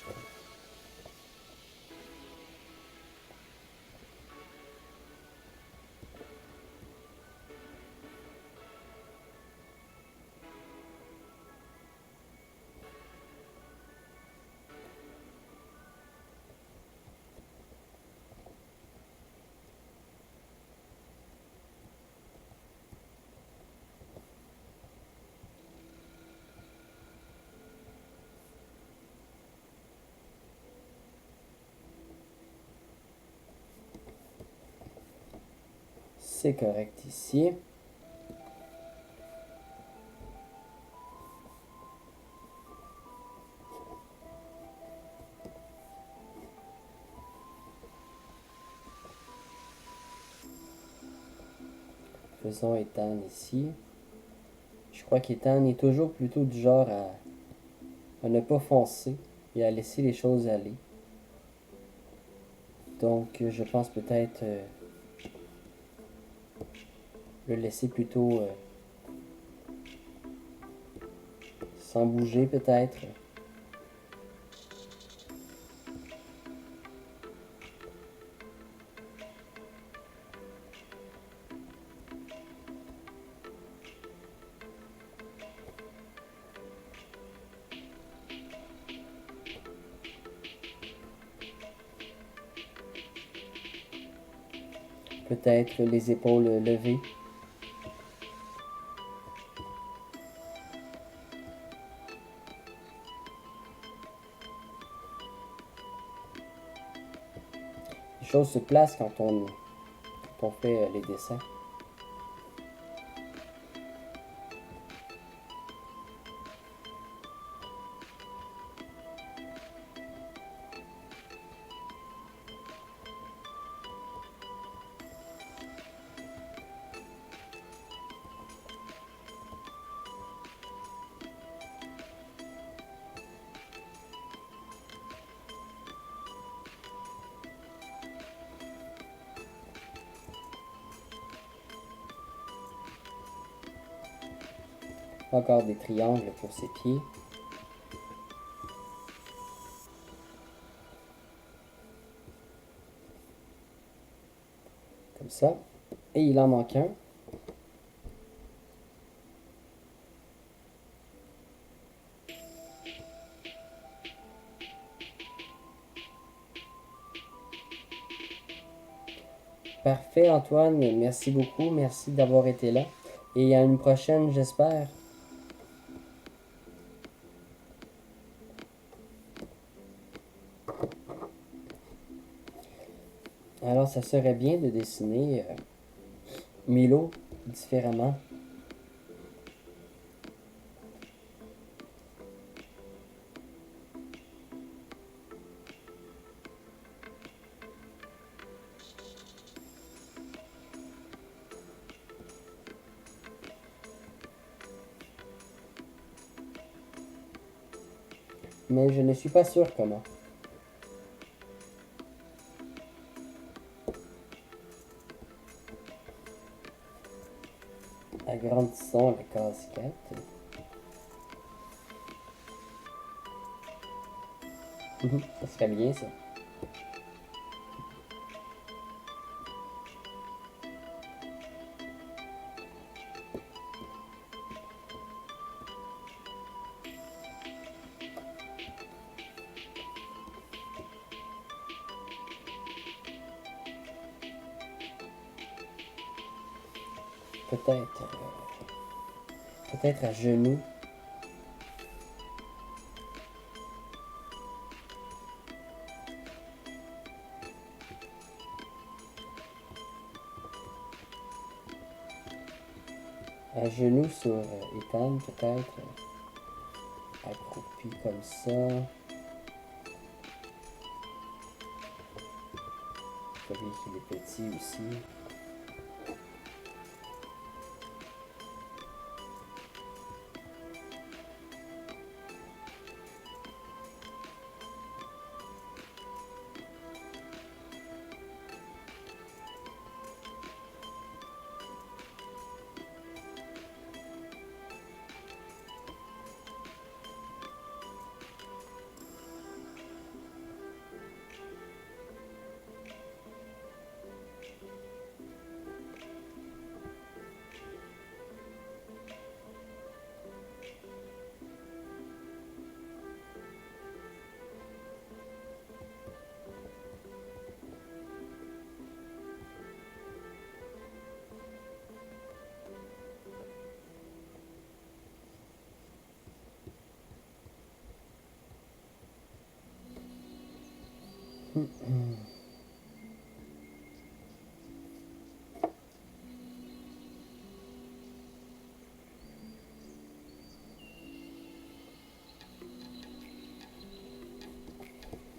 C'est correct ici. Faisons Ethan ici. Je crois qu'Ethan est toujours plutôt du genre à ne pas foncer et à laisser les choses aller. Donc, je pense peut-être le laisser plutôt sans bouger, peut-être. Peut-être les épaules levées. Les choses se placent quand on fait les dessins. Encore des triangles pour ses pieds. Comme ça. Et il en manque un. Parfait, Antoine. Merci beaucoup. Merci d'avoir été là. Et à une prochaine, j'espère. Alors, ça serait bien de dessiner Milo différemment. Mais je ne suis pas sûr comment. Agrandissons la casquette. Ça serait bien, ça. Peut-être. Peut-être à genoux. À genoux sur Ethan, peut-être. Accroupi comme ça. Faut oublier qu'il est petit aussi.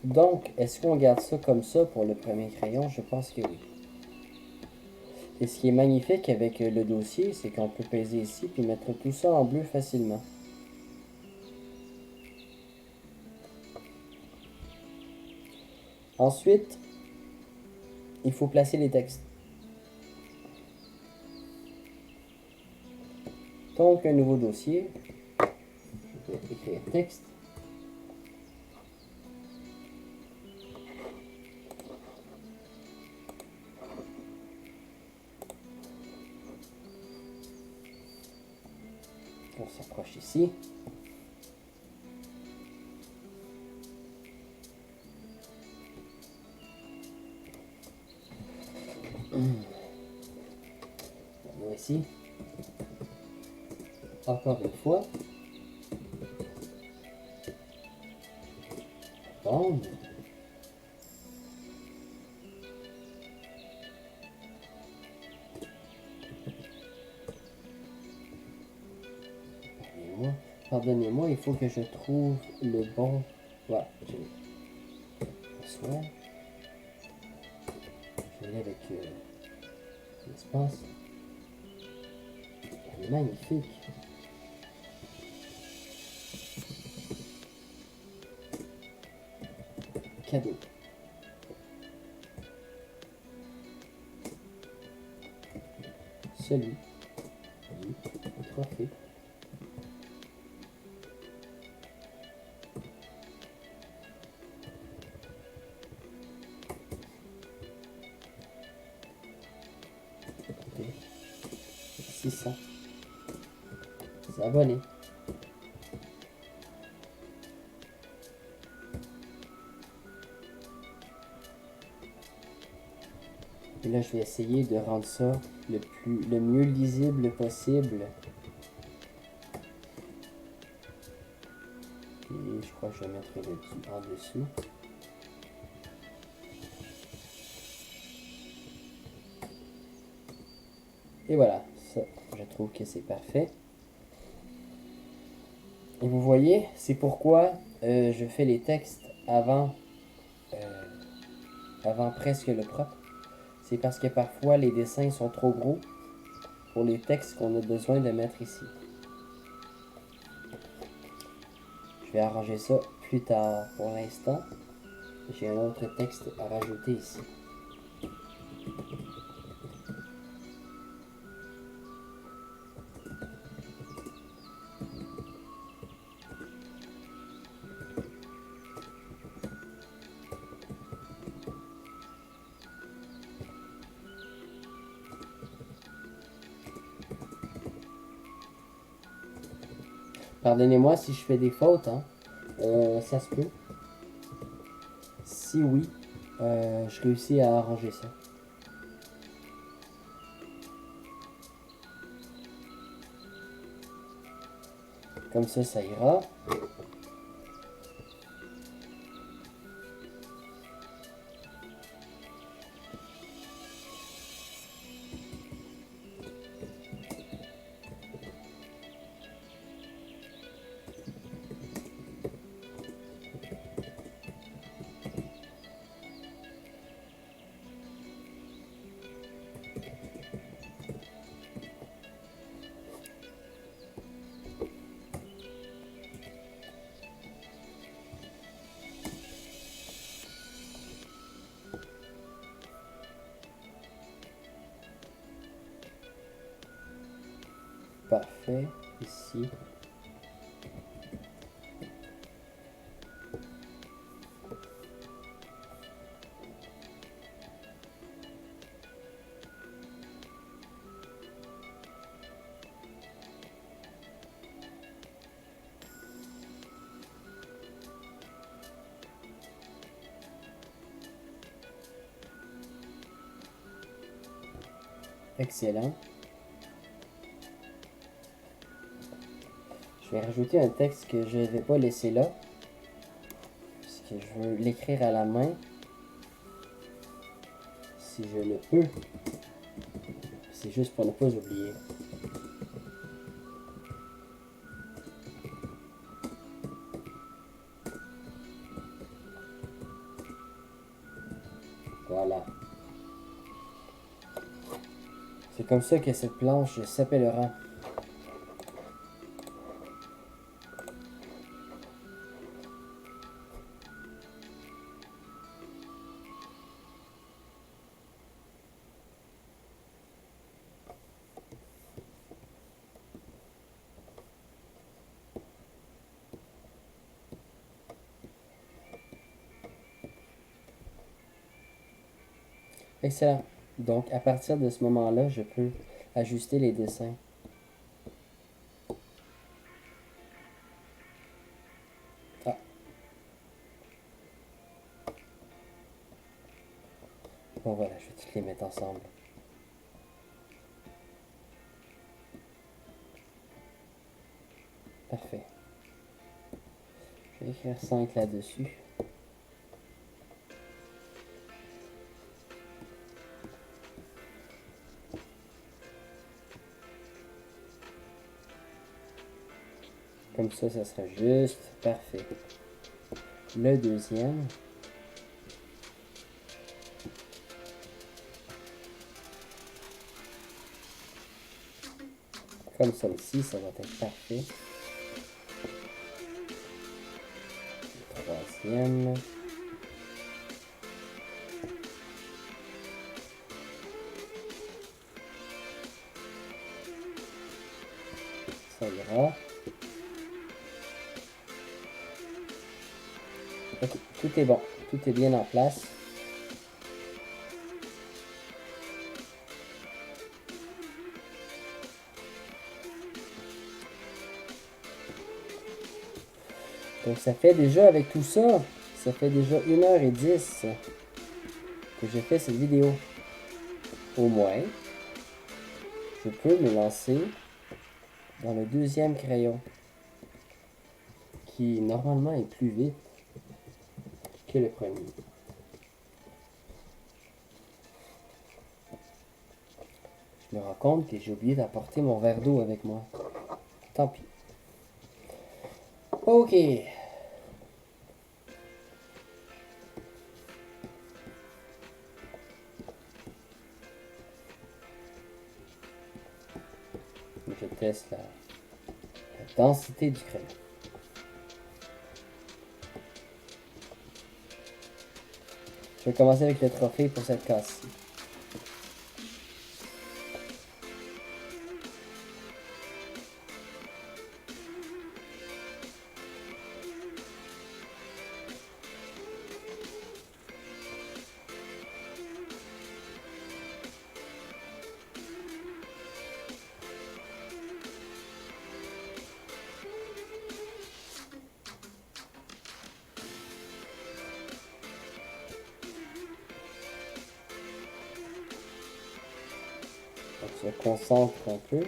Donc, est-ce qu'on garde ça comme ça pour le premier crayon? Je pense que oui. Et ce qui est magnifique avec le dossier, c'est qu'on peut peser ici puis mettre tout ça en bleu facilement. Ensuite, il faut placer les textes. Donc, un nouveau dossier. Je vais écrire texte. On s'approche ici. On ici. Encore une fois. Bon. Pardonnez-moi, il faut que je trouve le bon. Voilà, j'ai François. Je vais aller avec l'espace. Elle est magnifique. Cadeau. Celui du trophée. Okay. 600. Abonnés. Et là, je vais essayer de rendre ça le mieux lisible possible. Et je crois que je vais mettre le en dessous. Et voilà, ça, je trouve que c'est parfait. Et vous voyez, c'est pourquoi je fais les textes avant presque le propre. C'est parce que parfois les dessins sont trop gros pour les textes qu'on a besoin de mettre ici. Je vais arranger ça plus tard. Pour l'instant, j'ai un autre texte à rajouter ici. Pardonnez-moi si je fais des fautes, hein. Ça se peut. Si oui, je réussis à arranger ça. Comme ça ira. parfait. Ici. Excellent. Je vais rajouter un texte que je ne vais pas laisser là. Parce que je veux l'écrire à la main. Si je le peux. C'est juste pour ne pas oublier. Voilà. C'est comme ça que cette planche s'appellera. Excellent. Donc, à partir de ce moment-là, je peux ajuster les dessins. Ah. Bon, voilà, je vais toutes les mettre ensemble. Parfait. Je vais écrire 5 là-dessus. Comme ça sera juste parfait. Le deuxième. Comme ça aussi, ça va être parfait. Le troisième. Ça ira. Ok, tout est bon. Tout est bien en place. Donc ça fait déjà, avec tout ça, ça fait déjà 1h10 que j'ai fait cette vidéo. Au moins, je peux me lancer dans le deuxième crayon, qui normalement est plus vite que le premier. Je me rends compte que j'ai oublié d'apporter mon verre d'eau avec moi. Tant pis. Ok. Je teste la densité du crayon. Je vais commencer avec le trophée pour cette casse-ci. On se concentre un peu.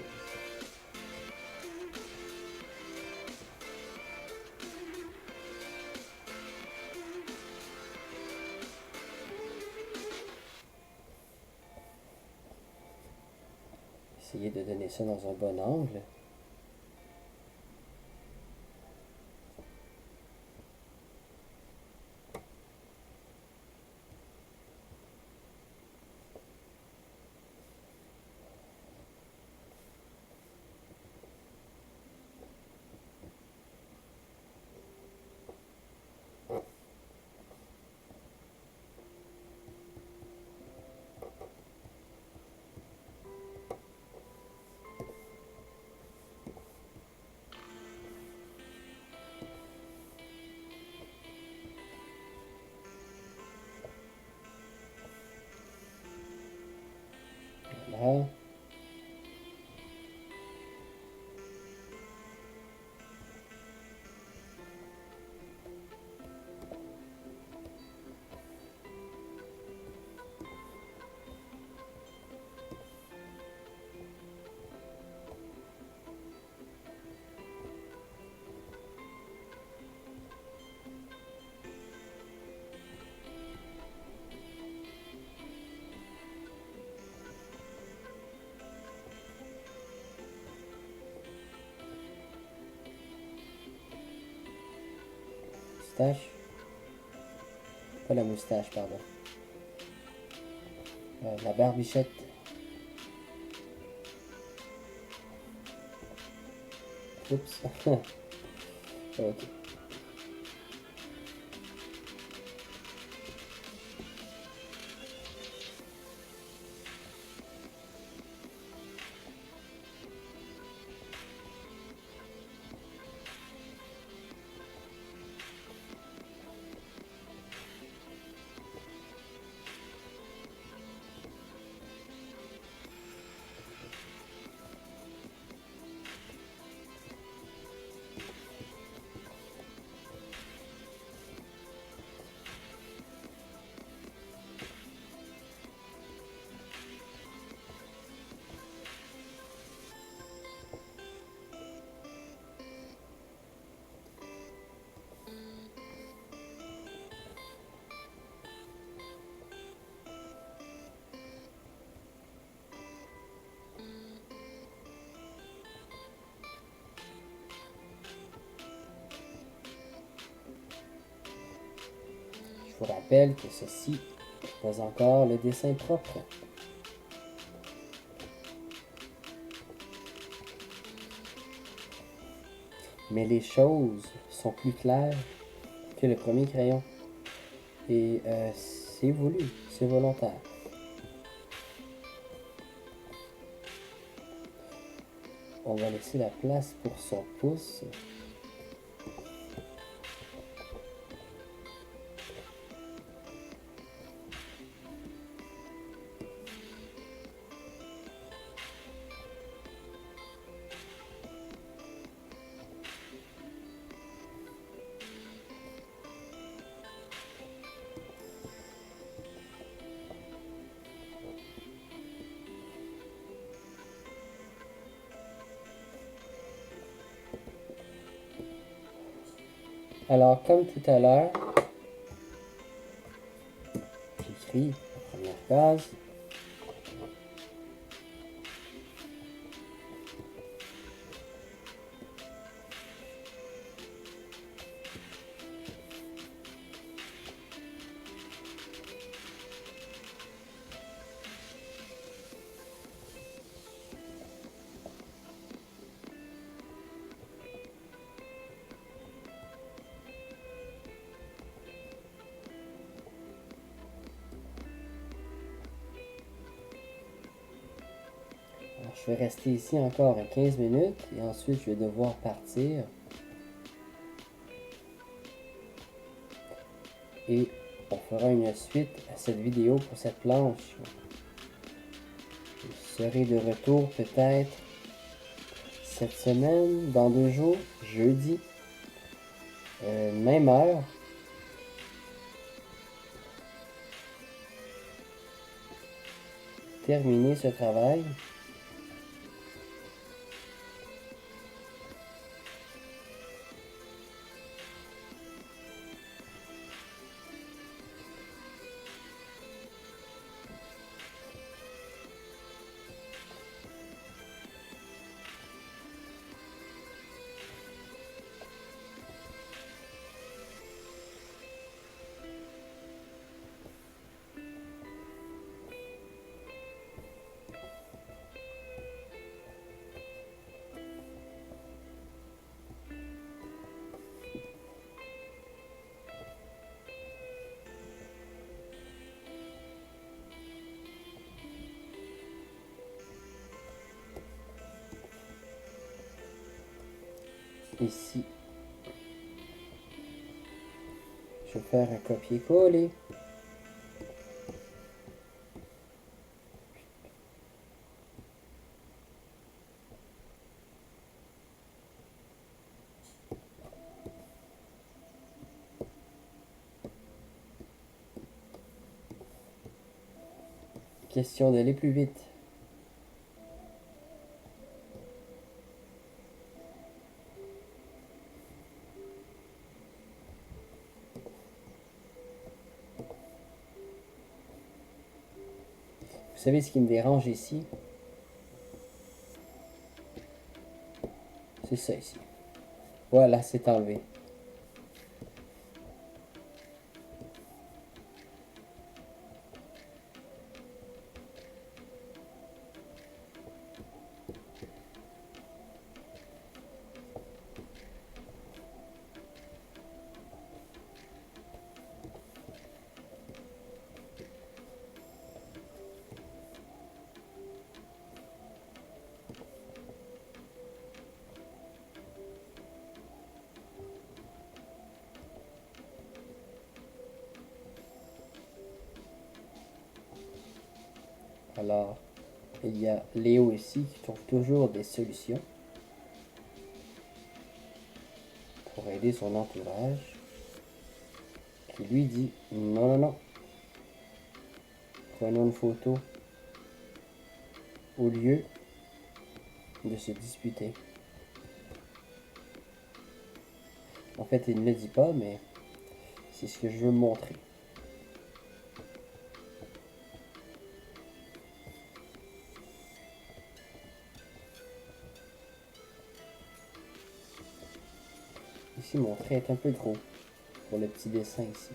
Essayer de donner ça dans un bon angle. moustache. Pas la moustache, pardon. La barbichette. Oups. Ok. Je vous rappelle que ceci n'est pas encore le dessin propre. Mais les choses sont plus claires que le premier crayon. Et c'est voulu, c'est volontaire. On va laisser la place pour son pouce. Alors, comme tout à l'heure, j'écris la première case. Alors, je vais rester ici encore 15 minutes et ensuite je vais devoir partir. Et on fera une suite à cette vidéo pour cette planche. Je serai de retour peut-être cette semaine, dans 2 jours, jeudi, même heure. Terminer ce travail. Ici, je vais faire un copier-coller. Question d'aller plus vite. Vous savez ce qui me dérange ici? C'est ça ici. Voilà, c'est enlevé. Alors, il y a Léo ici qui trouve toujours des solutions pour aider son entourage, qui lui dit non, non, non, prenons une photo au lieu de se disputer. En fait, il ne le dit pas, mais c'est ce que je veux montrer. Ici, mon trait est un peu gros pour le petit dessin ici.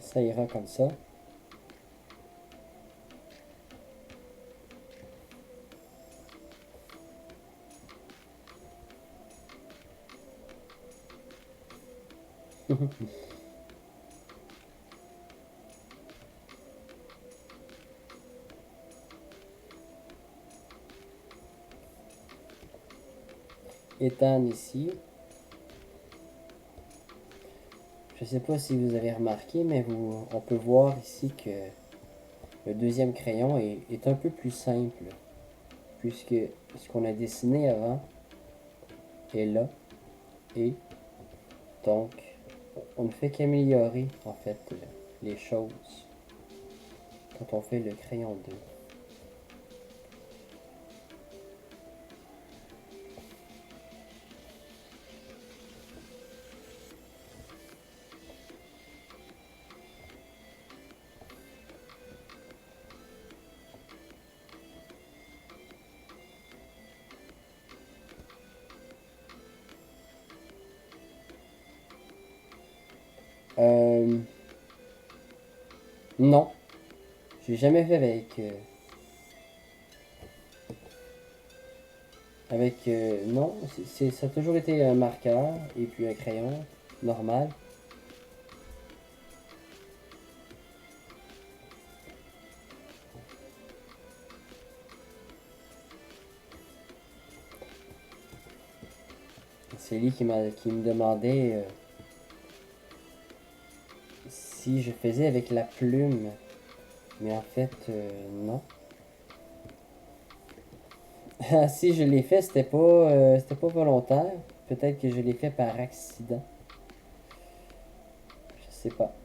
Ça ira comme ça. Ethan ici. Je ne sais pas si vous avez remarqué, mais on peut voir ici que le deuxième crayon est un peu plus simple, puisque ce qu'on a dessiné avant est là, et donc on ne fait qu'améliorer en fait les choses quand on fait le crayon 2. Non, j'ai jamais fait non, ça a toujours été un marqueur et puis un crayon normal. C'est lui qui me demandait si je faisais avec la plume. Mais en fait, non. Si je l'ai fait, c'était pas volontaire. Peut-être que je l'ai fait par accident. Je sais pas.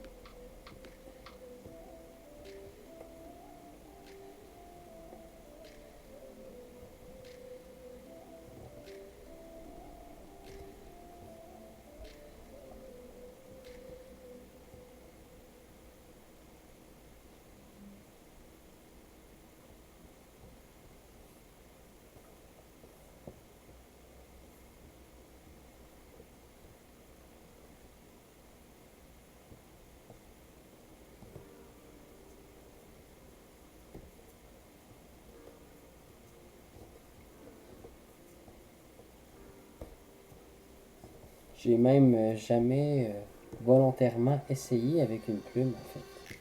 J'ai même jamais volontairement essayé avec une plume, en fait.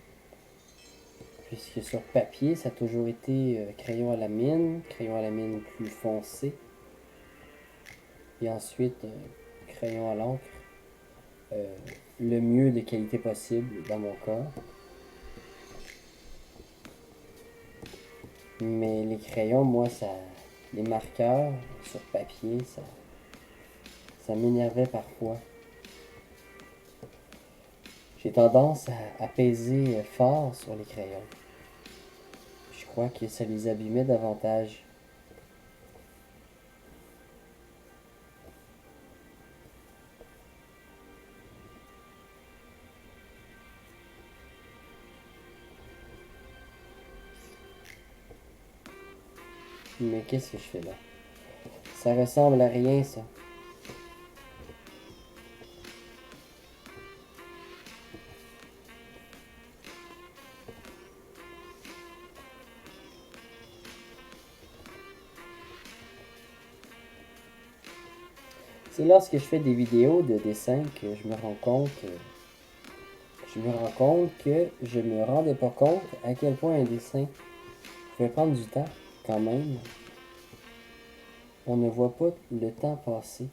Puisque sur papier, ça a toujours été crayon à la mine plus foncé. Et ensuite, crayon à l'encre, euh, le mieux de qualité possible dans mon cas. Mais les crayons, moi, les marqueurs sur papier, ça m'énervait parfois. J'ai tendance à peser fort sur les crayons. Je crois que ça les abîmait davantage. Mais qu'est-ce que je fais là? Ça ressemble à rien, ça. C'est lorsque je fais des vidéos de dessin que je me rends compte que je me rendais pas compte à quel point un dessin pouvait prendre du temps quand même. On ne voit pas le temps passer.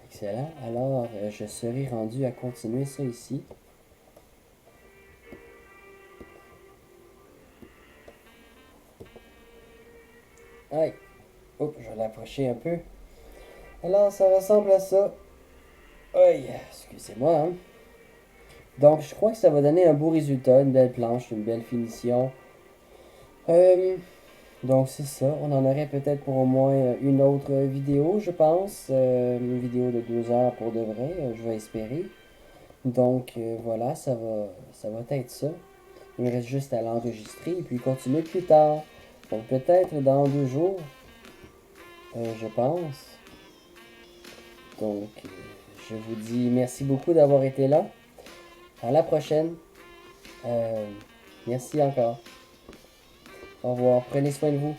Excellent. Alors, je serai rendu à continuer ça ici. Aïe. Oups, je vais l'approcher un peu. Alors, ça ressemble à ça. Aïe, excusez-moi, hein. Donc, je crois que ça va donner un beau résultat, une belle planche, une belle finition. Euh, donc, c'est ça. On en aurait peut-être pour au moins une autre vidéo, je pense. Une vidéo de 2 heures pour de vrai, je vais espérer. Donc, voilà, ça va être ça. Il me reste juste à l'enregistrer et puis continuer plus tard. Donc, peut-être dans 2 jours, je pense. Donc, je vous dis merci beaucoup d'avoir été là. À la prochaine. Merci encore. Au revoir. Prenez soin de vous.